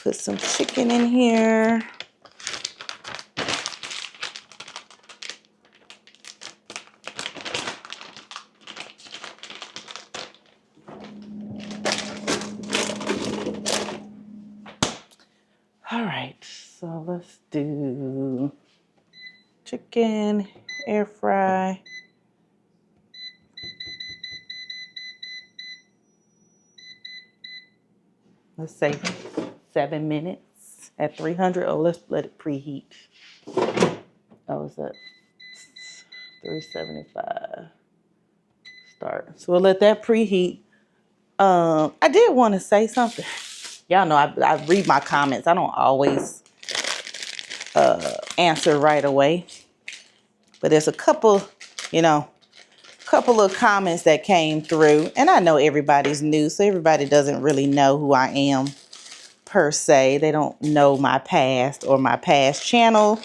put some chicken in here. All right, so let's do chicken, air fry. Let's say 7 minutes at 300. Oh, let's let it preheat. Oh, it's at 375. Start. So we'll let that preheat. I did want to say something. Y'all know I read my comments. I don't always answer right away. But there's a couple of comments that came through. And I know everybody's new, so everybody doesn't really know who I am per se. They don't know my past or my past channel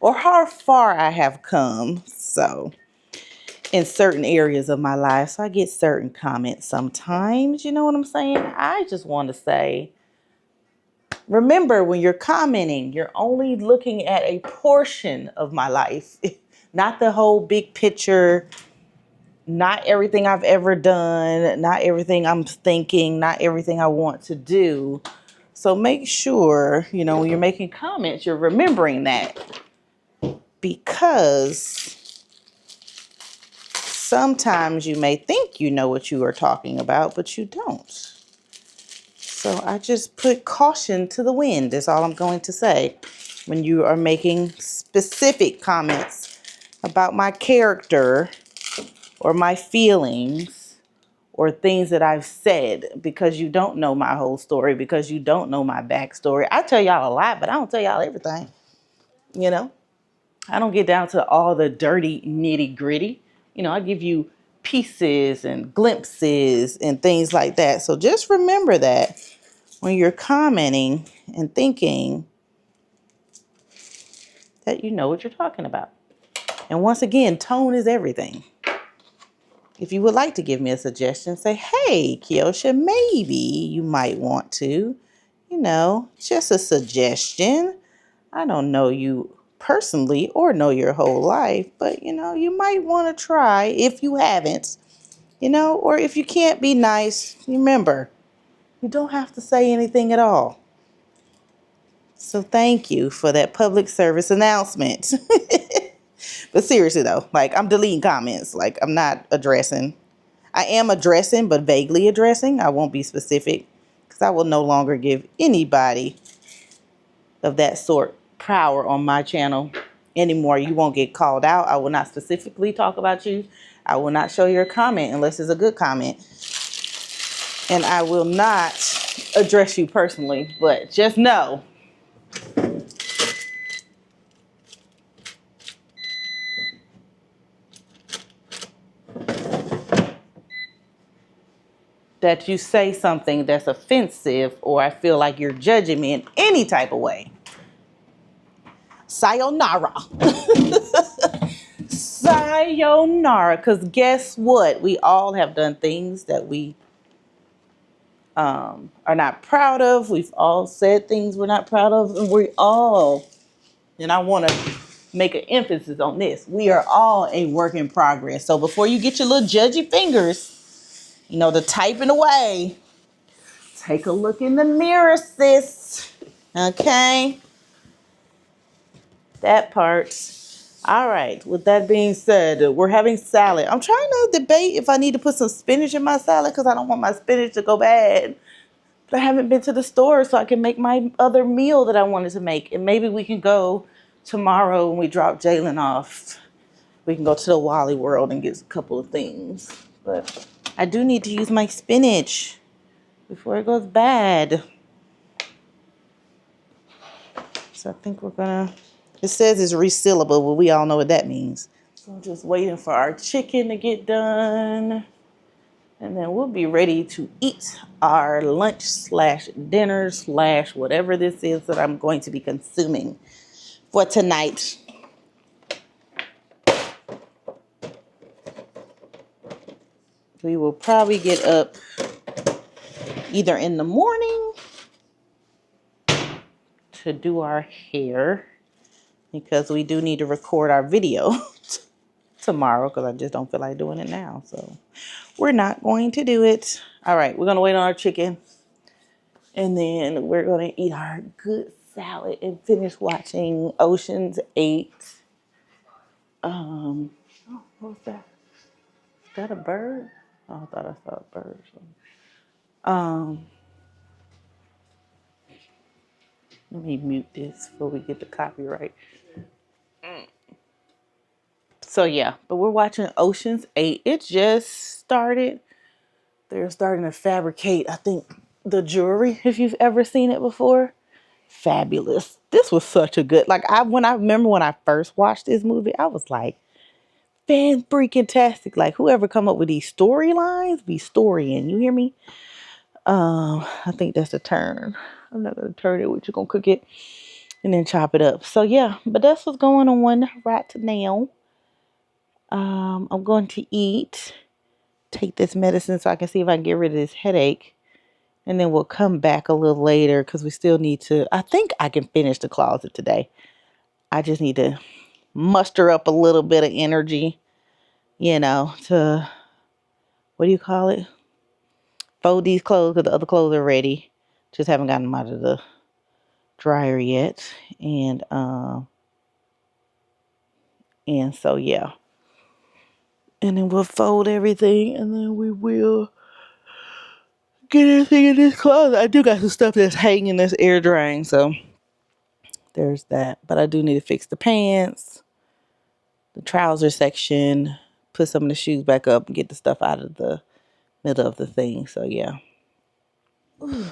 or how far I have come. So in certain areas of my life. So I get certain comments sometimes. You know what I'm saying? I just want to say, remember, when you're commenting, you're only looking at a portion of my life, not the whole big picture, not everything I've ever done, not everything I'm thinking, not everything I want to do. So make sure, when you're making comments, you're remembering that, because sometimes you may think you know what you are talking about, but you don't. So I just put caution to the wind, is all I'm going to say, when you are making specific comments about my character or my feelings or things that I've said, because you don't know my whole story, because you don't know my backstory. I tell y'all a lot, but I don't tell y'all everything. I don't get down to all the dirty nitty gritty. I give you pieces and glimpses and things like that. So just remember that when you're commenting and thinking that you know what you're talking about. And once again, tone is everything. If you would like to give me a suggestion, say, hey, Kiosha, maybe you might want to, just a suggestion. I don't know you personally or know your whole life, but, you might want to try if you haven't, or if you can't be nice, remember, you don't have to say anything at all. So thank you for that public service announcement. But seriously though, I'm deleting comments. I'm not addressing. I am addressing, but vaguely addressing. I won't be specific, because I will no longer give anybody of that sort power on my channel anymore. You won't get called out. I will not specifically talk about you. I will not show your comment unless it's a good comment. And I will not address you personally, but just know that you say something that's offensive or I feel like you're judging me in any type of way, sayonara. Sayonara. Because guess what? We all have done things that we are not proud of. We've all said things we're not proud of. And we all, and I want to make an emphasis on this, we are all a work in progress. So before you get your little judgy fingers, the typing away, take a look in the mirror, sis. Okay? That part. All right. With that being said, we're having salad. I'm trying to debate if I need to put some spinach in my salad because I don't want my spinach to go bad. But I haven't been to the store so I can make my other meal that I wanted to make. And maybe we can go tomorrow when we drop Jalynn off. We can go to the Wally World and get a couple of things. But I do need to use my spinach before it goes bad. So I think we're gonna, it says it's resealable, but we all know what that means. So I'm just waiting for our chicken to get done. And then we'll be ready to eat our lunch / dinner / whatever this is that I'm going to be consuming for tonight. We will probably get up either in the morning to do our hair because we do need to record our video tomorrow because I just don't feel like doing it now. So we're not going to do it. All right, we're going to wait on our chicken. And then we're going to eat our good salad and finish watching Ocean's 8. Oh, what was that? Is that a bird? Oh, I thought I saw a bird. Let me mute this before we get the copyright. So yeah, but we're watching Ocean's 8. It just started. They're starting to fabricate, I think, the jewelry, if you've ever seen it before. Fabulous. This was such a good, I remember when I first watched this movie, I was like, fan freaking tastic. Like whoever come up with these storylines be storying. You hear me? I think that's the turn. I'm not gonna turn it, we're just gonna cook it and then chop it up. So yeah, but that's what's going on right now. I'm going to take this medicine so I can see if I can get rid of this headache. And then we'll come back a little later because we still need to, I think I can finish the closet today. I just need to muster up a little bit of energy, to, what do you call it? Fold these clothes because the other clothes are ready. Just haven't gotten them out of the dryer yet. And so, yeah. And then we'll fold everything and then we will get everything in this closet. I do got some stuff that's hanging that's air drying, so there's that. But I do need to fix the pants, the trouser section, put some of the shoes back up and get the stuff out of the middle of the thing. So yeah. Ooh,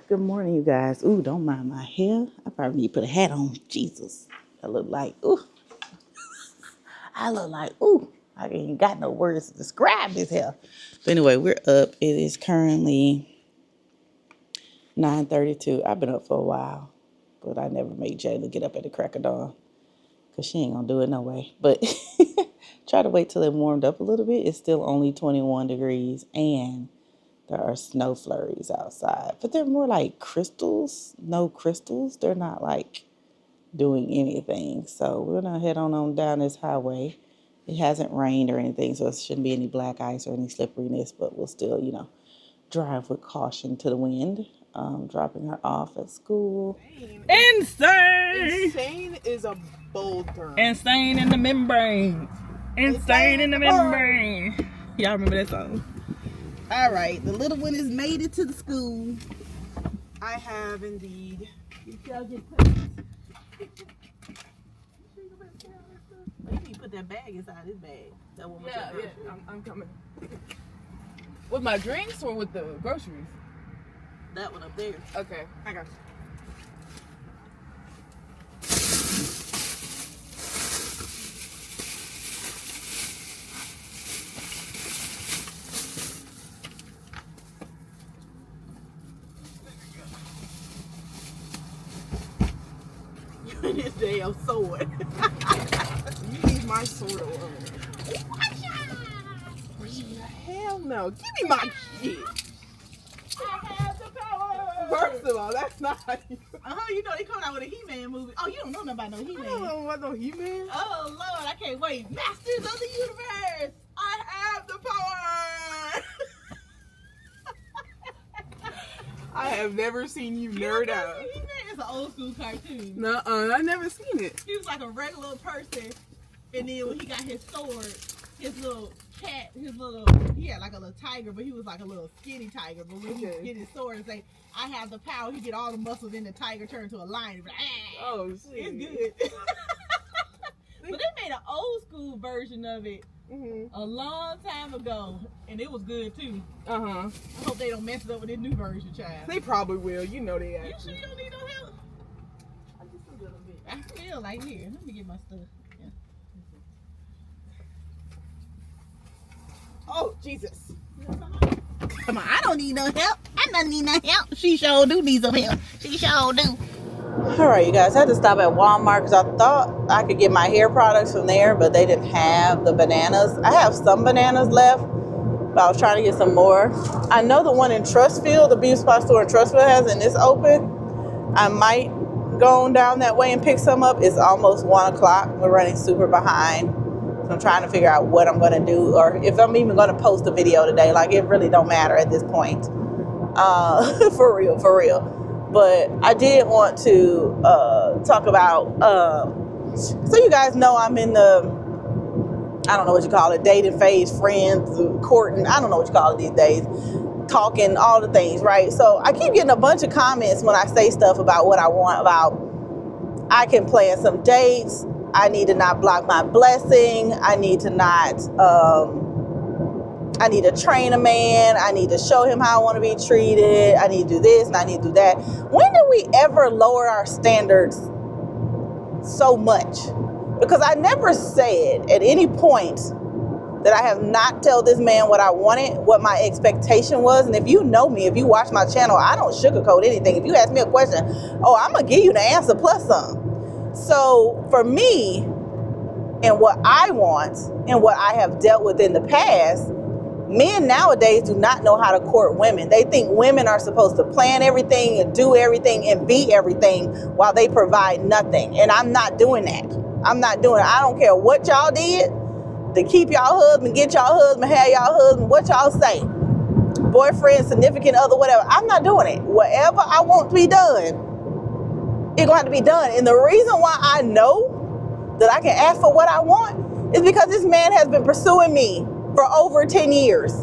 good morning, you guys. Ooh, don't mind my hair. I probably need to put a hat on. Jesus. I look like, I ain't got no words to describe this hair. But anyway, we're up. It is currently 9:32. I've been up for a while, but I never made Jayla get up at the crack of dawn because she ain't gonna do it no way. But try to wait till it warmed up a little bit. It's still only 21 degrees and there are snow flurries outside, but they're more like crystals, no crystals. They're not like doing anything. So we're gonna head on down this highway. It hasn't rained or anything, so it shouldn't be any black ice or any slipperiness, but we'll still, drive with caution to the wind. Dropping her off at school. Insane! Insane is a bold term. Insane in the membrane. Insane in the membrane. Y'all remember that song? All right, the little one has made it to the school. I have indeed. You shall get punished. You need to put that bag inside this bag. That one with your groceries. I'm coming. With my drinks or with the groceries? That one up there. Okay, I got you. and his damn sword. You leave my sword alone. Hell no. Give me my shit. I have the power. First of all, that's not how you... You know they coming out with a He-Man movie. Oh, you don't know nothing about no I don't He-Man. know about no He-Man. Oh, Lord, I can't wait. Masters of the Universe. I have the power. I have never seen you nerd out. He-Man is an old school cartoon. Nuh-uh, I've never seen it. He was like a regular person, and then when he got his sword, his little cat, he had like a little tiger, but he was like a little skinny tiger. But when he get his sword and say, I have the power, he get all the muscles in the tiger, turn to a lion. Like, Oh, shit. it's good. But they made an old school version of it a long time ago, and it was good too. Uh-huh. I hope they don't mess it up with this new version, child. They probably will. You know they You actually. sure you don't need no help? Just a little bit. I feel like here. Let me get my stuff. Yeah. Oh, Jesus. Come on, I don't need no help. I don't need no help. She sure do need some help. She sure do. All right, you guys. I had to stop at Walmart because I thought I could get my hair products from there, but they didn't have the bananas. I have some bananas left, but I was trying to get some more. I know the one in Trustfield, the beauty spot store in Trustfield has, and it's open. I might go on down that way and pick some up. It's almost 1 o'clock. We're running super behind. So I'm trying to figure out what I'm going to do, or if I'm even going to post a video today. Like, it really don't matter at this point. For real. But I did want to talk about, so you guys know I'm in the, I don't know what you call it, dating phase, friends, courting, I don't know what you call it these days, talking, all the things, right? So I keep getting a bunch of comments when I say stuff about what I want, about I can plan some dates, I need to not block my blessing, I need to not, I need to train a man. I need to show him how I want to be treated. I need to do this and I need to do that. When did we ever lower our standards so much? Because I never said at any point that I have not told this man what I wanted, what my expectation was. And if you know me, if you watch my channel, I don't sugarcoat anything. If you ask me a question, I'm going to give you the answer plus some. So for me and what I want and what I have dealt with in the past, men nowadays do not know how to court women. They think women are supposed to plan everything and do everything and be everything while they provide nothing. And I'm not doing that. I'm not doing it. I don't care what y'all did to keep y'all husband, get y'all husband, have y'all husband, what y'all say. Boyfriend, significant other, whatever. I'm not doing it. Whatever I want to be done, it's going to have to be done. And the reason why I know that I can ask for what I want is because this man has been pursuing me for over 10 years.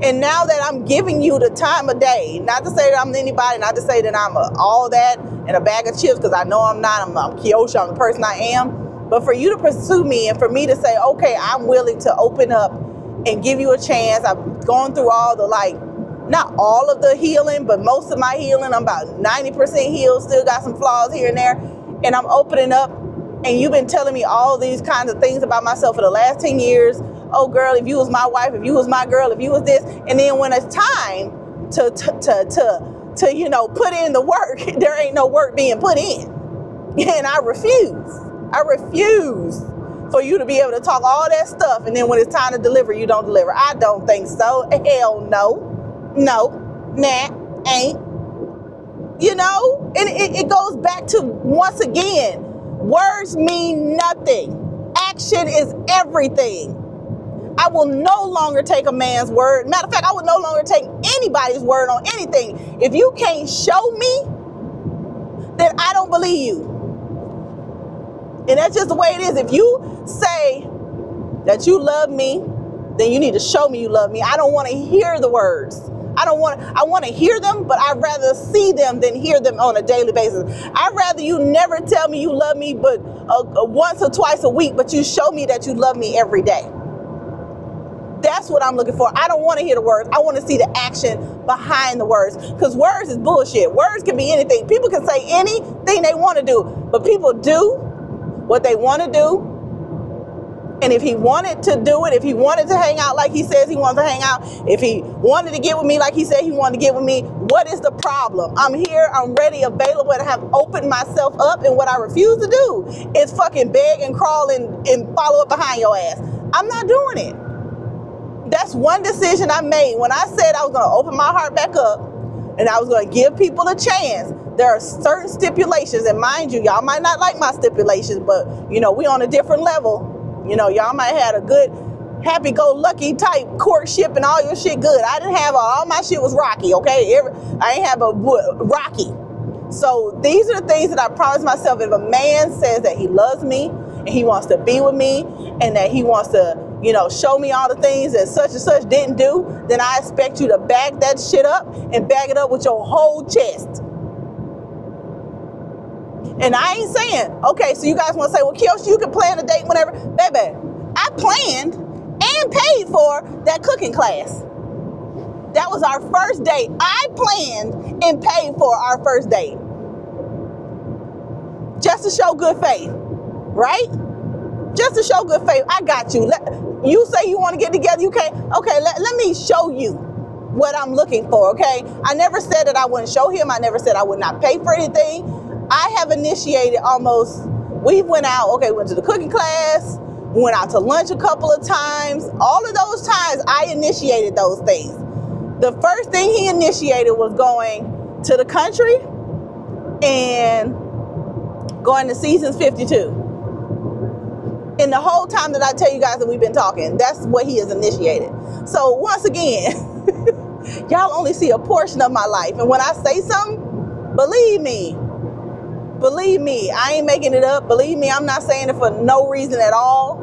And now that I'm giving you the time of day, not to say that I'm anybody, not to say that I'm all that and a bag of chips, because I know I'm not. I'm Kiosha, I'm the person I am. But for you to pursue me and for me to say, okay, I'm willing to open up and give you a chance. I've gone through all the, not all of the healing, but most of my healing. I'm about 90% healed, still got some flaws here and there. And I'm opening up. And you've been telling me all these kinds of things about myself for the last 10 years. Oh, girl, if you was my wife, if you was my girl, if you was this. And then when it's time to put in the work, there ain't no work being put in. And I refuse for you to be able to talk all that stuff. And then when it's time to deliver, you don't deliver. I don't think so. Hell no. Nah, ain't. And it goes back to, once again, words mean nothing. Action is everything. I will no longer take a man's word. Matter of fact, I will no longer take anybody's word on anything. If you can't show me, then I don't believe you. And that's just the way it is. If you say that you love me, then you need to show me you love me. I don't want to hear the words. I want to hear them, but I'd rather see them than hear them on a daily basis. I'd rather you never tell me you love me, but once or twice a week, but you show me that you love me every day. That's what I'm looking for. I don't want to hear the words. I want to see the action behind the words, because words is bullshit. Words can be anything. People can say anything they want to do, but people do what they want to do, And if he wanted to do it, if he wanted to hang out like he says he wants to hang out, if he wanted to get with me like he said he wanted to get with me, what is the problem? I'm here, I'm ready, available, and have opened myself up. And what I refuse to do is fucking beg and crawl and follow up behind your ass. I'm not doing it. That's one decision I made when I said I was going to open my heart back up and I was going to give people a chance. There are certain stipulations, and mind you, y'all might not like my stipulations, but we on a different level. Y'all might have a good happy-go-lucky type courtship and all your shit good. I didn't have all my shit was rocky, okay? I ain't have a rocky. So these are the things that I promised myself. If a man says that he loves me and he wants to be with me and that he wants to, show me all the things that such and such didn't do, then I expect you to back that shit up and back it up with your whole chest. And I ain't saying, okay, so you guys want to say, well, Kiyoshi, you can plan a date whenever. Baby, I planned and paid for that cooking class. That was our first date. I planned and paid for our first date. Just to show good faith, right? Just to show good faith. I got you. You say you want to get together, you can't. Okay, let me show you what I'm looking for, okay? I never said that I wouldn't show him. I never said I would not pay for anything. I have initiated we went to the cooking class, we went out to lunch a couple of times. All of those times, I initiated those things. The first thing he initiated was going to the country and going to Seasons 52. And the whole time that I tell you guys that we've been talking, that's what he has initiated. So once again, y'all only see a portion of my life. And when I say something, believe me, I ain't making it up. Believe me, I'm not saying it for no reason at all.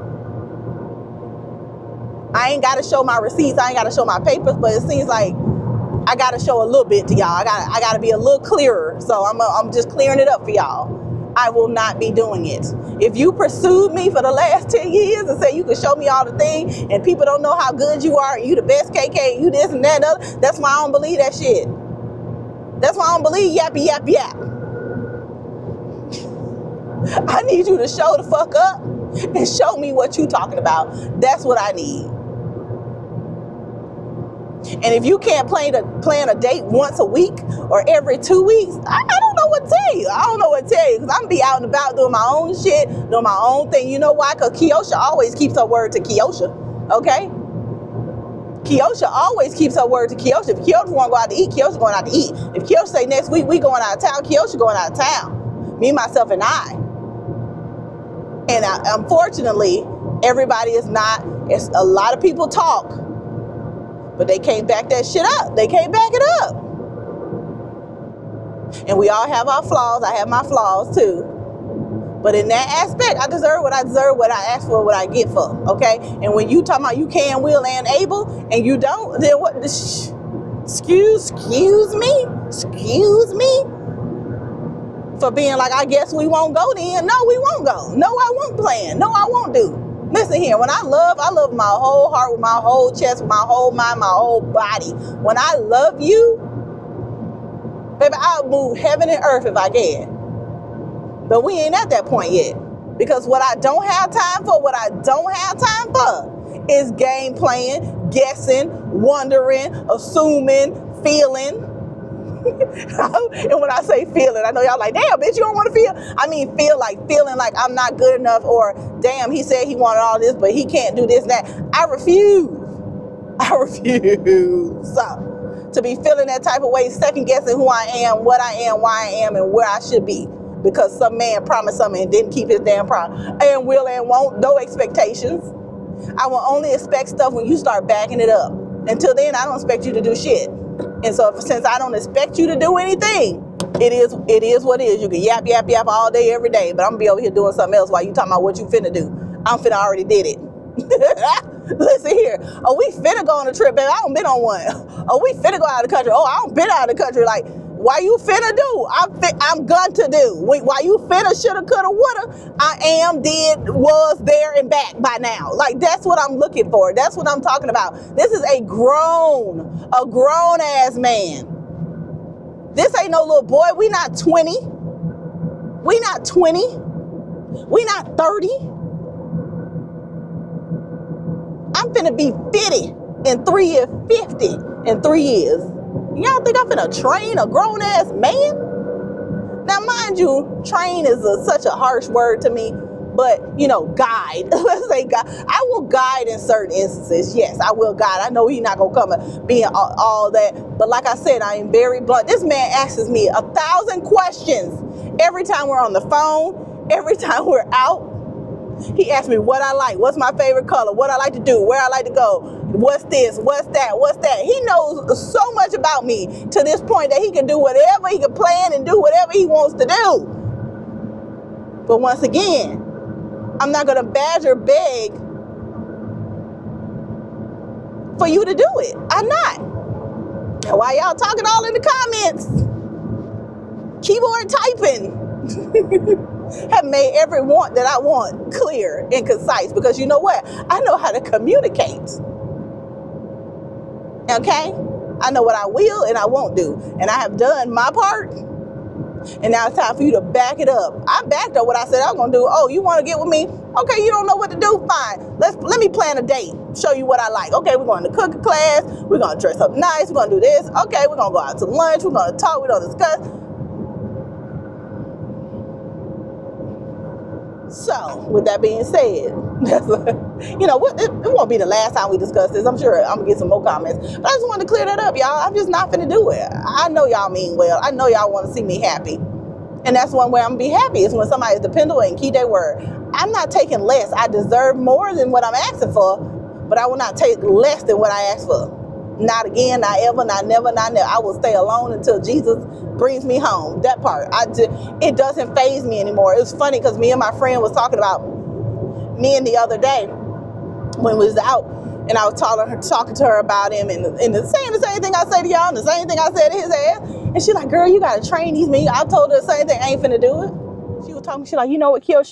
I ain't got to show my receipts. I ain't got to show my papers, but it seems like I got to show a little bit to y'all. I got to be a little clearer. So I'm just clearing it up for y'all. I will not be doing it. If you pursued me for the last 10 years and say you can show me all the things and people don't know how good you are, you the best KK, you this and that and other, that's why I don't believe that shit. That's why I don't believe yappy yap yap. I need you to show the fuck up and show me what you talking about. That's what I need. And if you can't plan a date once a week or every 2 weeks, I don't know what to tell you. I don't know what to tell you because I'm be out and about doing my own shit, doing my own thing. You know why? Because Kiosha always keeps her word to Kiosha, okay? Kiosha always keeps her word to Kiosha. If Kiosha want to go out to eat, Kiosha going out to eat. If Kiosha say next week we going out of town, Kiosha going out of town. Me, myself, and I. And unfortunately, everybody is not. It's a lot of people talk, but they can't back that shit up. They can't back it up. And we all have our flaws. I have my flaws too. But in that aspect, I deserve what I deserve, what I ask for, what I get for. Okay? And when you talking about you can, will, and able, and you don't, then what? Excuse me? For being like, I guess we won't go then. No, we won't go. No, I won't plan. No, I won't do. Listen here, when I love with my whole heart, with my whole chest, with my whole mind, my whole body. When I love you, baby, I'll move heaven and earth if I can. But we ain't at that point yet. Because what I don't have time for is game playing, guessing, wondering, assuming, feeling. And when I say feeling, I know y'all like, damn, bitch, you don't want to feel? I mean, feeling like I'm not good enough, or damn, he said he wanted all this, but he can't do this and that. I refuse to be feeling that type of way, second guessing who I am, what I am, why I am, and where I should be. Because some man promised something and didn't keep his damn promise. And will and won't, no expectations. I will only expect stuff when you start backing it up. Until then, I don't expect you to do shit. And so since I don't expect you to do anything, it is what it is. You can yap all day, every day, but I'm gonna be over here doing something else while you talking about what you finna do. I'm finna already did it. Listen here. Oh, we finna go on a trip, baby. I don't been on one. Oh, we finna go out of the country. Oh, I don't been out of the country. Like, why you finna do? I'm going to do. Why you finna, shoulda, coulda, woulda? I am, did, was, there, and back by now. Like, that's what I'm looking for. That's what I'm talking about. This is a grown-ass man. This ain't no little boy. We not 20. We not 20. We not 30. I'm finna be 50 in 3 years, 50 in 3 years. Y'all think I'm finna train a grown ass man? Now, mind you, train is such a harsh word to me, but, guide. Let's say guide. I will guide in certain instances. Yes, I will guide. I know he's not going to come and be all that. But like I said, I am very blunt. This man asks me 1,000 questions every time we're on the phone, every time we're out. He asked me what I like, what's my favorite color, what I like to do, where I like to go, what's this, what's that. He knows so much about me to this point that he can do whatever, he can plan and do whatever he wants to do. But once again, I'm not going to badger beg for you to do it. I'm not. Now, while y'all talking all in the comments, keyboard typing, have made every want that I want clear and concise, because you know what? I know how to communicate. Okay? I know what I will and I won't do. And I have done my part. And now it's time for you to back it up. I backed up what I said I was going to do. Oh, you want to get with me? Okay, you don't know what to do? Fine. Let me plan a date. Show you what I like. Okay, we're going to cooking class. We're going to dress up nice. We're going to do this. Okay, we're going to go out to lunch. We're going to talk. We're going to discuss. So, with that being said, it won't be the last time we discuss this. I'm sure I'm going to get some more comments. But I just wanted to clear that up, y'all. I'm just not finna do it. I know y'all mean well. I know y'all want to see me happy. And that's one way I'm going to be happy, is when somebody is dependable and keep their word. I'm not taking less. I deserve more than what I'm asking for, but I will not take less than what I ask for. Not again, not ever, not never, not never. I will stay alone until Jesus brings me home. That part, it doesn't faze me anymore. It was funny because me and my friend was talking about me the other day when we was out, and I was talking to her about him, and the same thing I say to y'all, and the same thing I said to his ass. And she like, girl, you gotta train these men. I told her the same thing. I ain't finna do it. She was talking. She like, you know what, Kiel?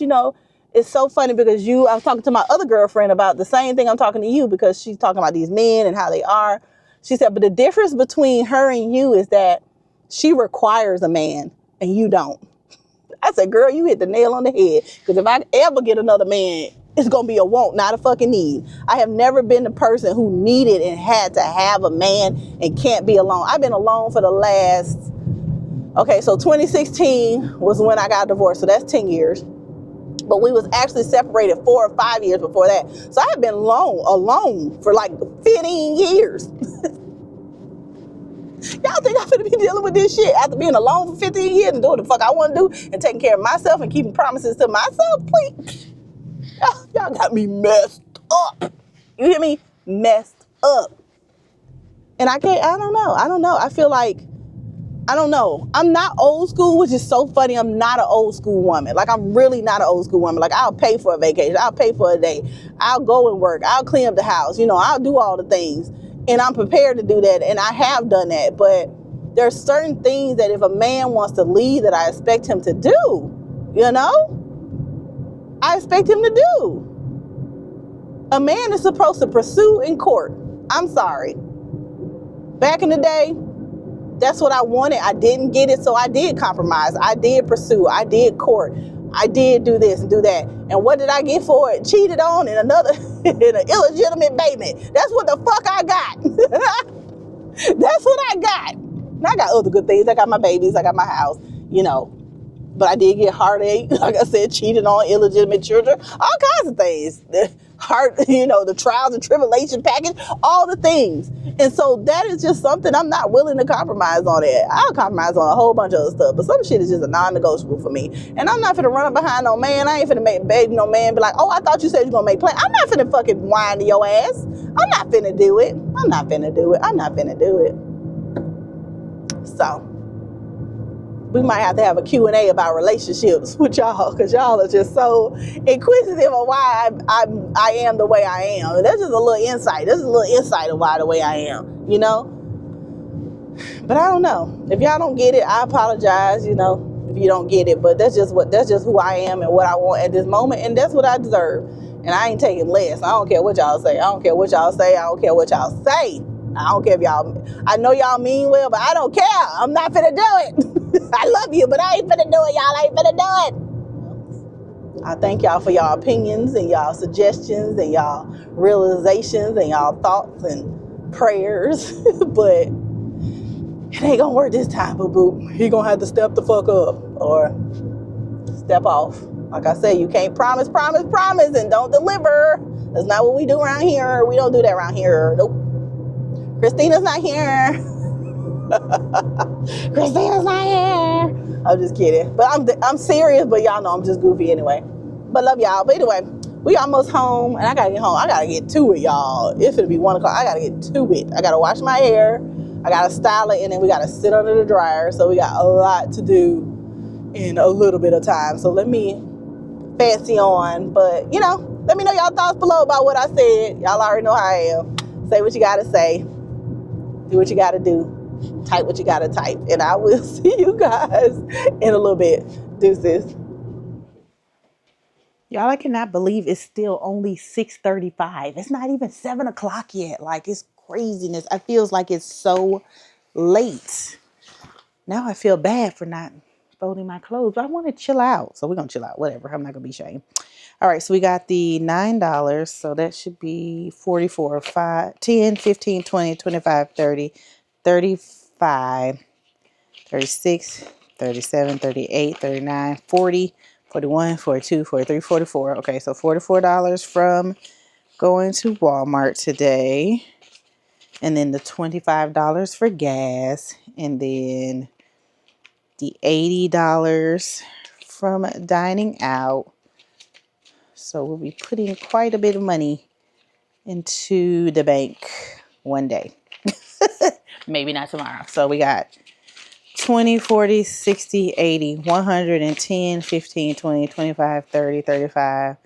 It's so funny because I was talking to my other girlfriend about the same thing I'm talking to you, because she's talking about these men and how they are. She said, but the difference between her and you is that she requires a man and you don't. I said, girl, you hit the nail on the head. Because if I ever get another man, it's going to be a want, not a fucking need. I have never been the person who needed and had to have a man and can't be alone. I've been alone for the last, so 2016 was when I got divorced. So that's 10 years. But we was actually separated 4 or 5 years before that. So I have been alone for like 15 years. Y'all think I'm gonna be dealing with this shit after being alone for 15 years and doing the fuck I want to do and taking care of myself and keeping promises to myself? Please. Y'all got me messed up. You hear me? Messed up. And I don't know. I feel like, I don't know. I'm not old school, which is so funny. I'm not an old school woman. Like, I'm really not an old school woman. Like, I'll pay for a vacation. I'll pay for a day. I'll go and work. I'll clean up the house. I'll do all the things. And I'm prepared to do that. And I have done that. But there's certain things that if a man wants to lead, that I expect him to do. I expect him to do. A man is supposed to pursue in court. I'm sorry. Back in the day, that's what I wanted. I didn't get it, so I did compromise. I did pursue. I did court. I did do this and do that. And what did I get for it? Cheated on and an illegitimate baby. That's what the fuck I got. That's what I got. And I got other good things. I got my babies. I got my house, But I did get heartache. Like I said, cheated on, illegitimate children, all kinds of things. The trials and tribulation package, all the things. And so that is just something I'm not willing to compromise on it. I'll compromise on a whole bunch of other stuff, but some shit is just a non-negotiable for me. And I'm not finna run up behind no man. I ain't finna beg no man, be like, oh, I thought you said you're gonna make plans. I'm not finna fucking whine to your ass. I'm not finna do it. So we might have to have a Q&A about relationships with y'all, because y'all are just so inquisitive of why I am the way I am. And that's just a little insight. This is a little insight of why the way I am, But I don't know. If y'all don't get it, I apologize, if you don't get it. But that's just who I am and what I want at this moment, and that's what I deserve. And I ain't taking less. I don't care what y'all say. I don't care what y'all say. I don't care what y'all say. I don't care if I know y'all mean well, but I don't care. I'm not finna do it. I love you, but I ain't finna do it, y'all. I ain't finna do it. I thank y'all for y'all opinions and y'all suggestions and y'all realizations and y'all thoughts and prayers. But it ain't gonna work this time, boo boo. He gonna have to step the fuck up or step off. Like I said, you can't promise and don't deliver. That's not what we do around here. We don't do that around here. Nope. Christina's not here. Christina's not here. I'm just kidding. But I'm serious, but y'all know I'm just goofy anyway. But love y'all. But anyway, we almost home and I gotta get home. I gotta get to it, y'all. If it'll be 1 o'clock, I gotta get to it. I gotta wash my hair. I gotta style it and then we gotta sit under the dryer. So we got a lot to do in a little bit of time. So let me fancy on. But let me know y'all thoughts below about what I said. Y'all already know how I am. Say what you gotta say. Do what you gotta do. Type what you gotta type. And I will see you guys in a little bit. Deuces. Y'all, I cannot believe it's still only 6:35. It's not even 7 o'clock yet. Like, it's craziness. I feels like it's so late. Now I feel bad for not folding my clothes. But I want to chill out. So we're going to chill out. Whatever. I'm not going to be ashamed. All right. So we got the $9. So that should be 44, 5, 10, 15, 20, 25, 30, 35, 36, 37, 38, 39, 40, 41, 42, 43, 44. Okay, so $44 from going to Walmart today. And then the $25 for gas. And then the $80 from dining out. So we'll be putting quite a bit of money into the bank one day. Maybe not tomorrow. So we got 20, 40, 60, 80, 110, 15, 20, 25, 30, 35,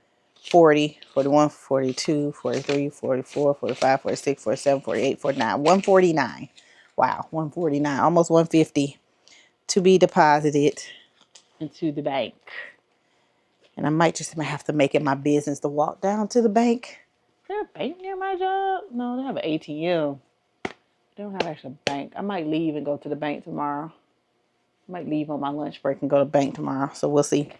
40, 41, 42, 43, 44, 45, 46, 47, 48, 49, 149. Wow, 149, almost 150 to be deposited into the bank. And I might just have to make it my business to walk down to the bank. Is there a bank near my job? No, they have an ATM. They don't have actually a bank. I might leave and go to the bank tomorrow. Might leave on my lunch break and go to the bank tomorrow. So we'll see.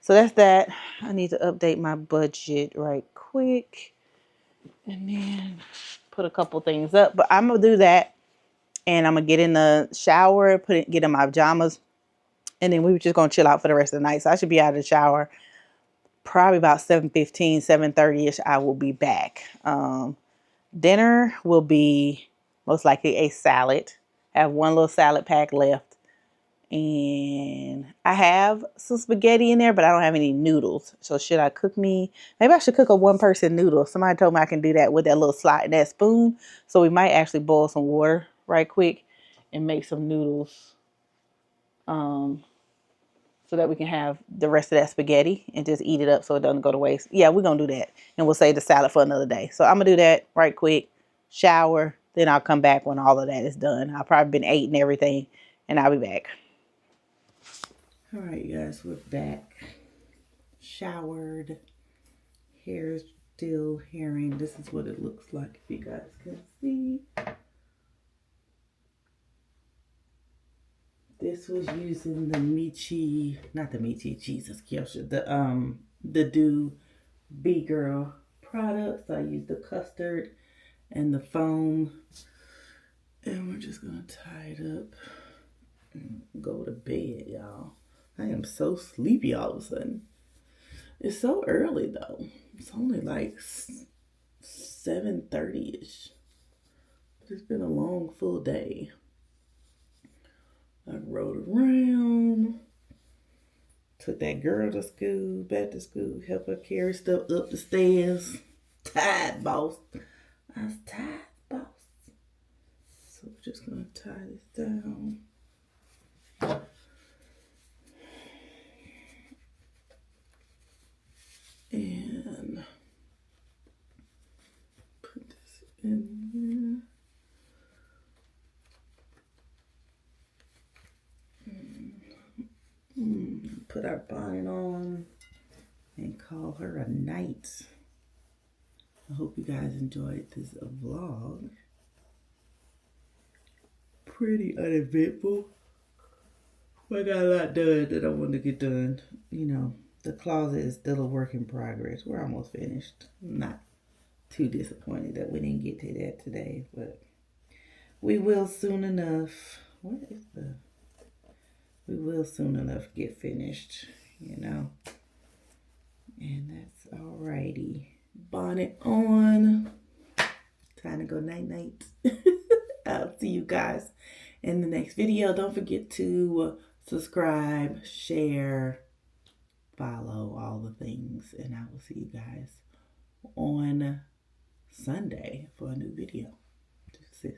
So that's that. I need to update my budget right quick. And then put a couple things up. But I'm going to do that. And I'm going to get in the shower, get in my pajamas. And then we were just going to chill out for the rest of the night. So I should be out of the shower probably about 7:15, 7:30ish. I will be back. Dinner will be most likely a salad. I have one little salad pack left. And I have some spaghetti in there, but I don't have any noodles. So should I cook maybe I should cook a 1-person noodle. Somebody told me I can do that with that little slide, that spoon. So we might actually boil some water right quick and make some noodles. So that we can have the rest of that spaghetti and just eat it up so it doesn't go to waste. Yeah, we're going to do that. And we'll save the salad for another day. So I'm going to do that right quick. Shower. Then I'll come back when all of that is done. I'll probably been eating everything and I'll be back. All right, you guys, we're back. Showered. Hair still hairing. This is what it looks like if you guys can see. This was using the Jesus Kiosha, the Do Be Girl products. I used the custard and the foam. And we're just gonna tie it up and go to bed, y'all. I am so sleepy all of a sudden. It's so early though. It's only like 7:30ish. It's been a long, full day. I rode around, took that girl to school, back to school, helped her carry stuff up the stairs. Tired, boss. I was tired, boss. So we're just gonna tie this down. And put this in here. Put our bonnet on and call her a night. I hope you guys enjoyed this vlog. Pretty uneventful. I got a lot done that I wanted to get done. The closet is still a work in progress. We're almost finished. I'm not too disappointed that we didn't get to that today, but we will soon enough. We will soon enough get finished, you know. And that's alrighty. Bonnet on. Time to go night-night. I'll see you guys in the next video. Don't forget to subscribe, share, follow, all the things. And I will see you guys on Sunday for a new video. Deuces.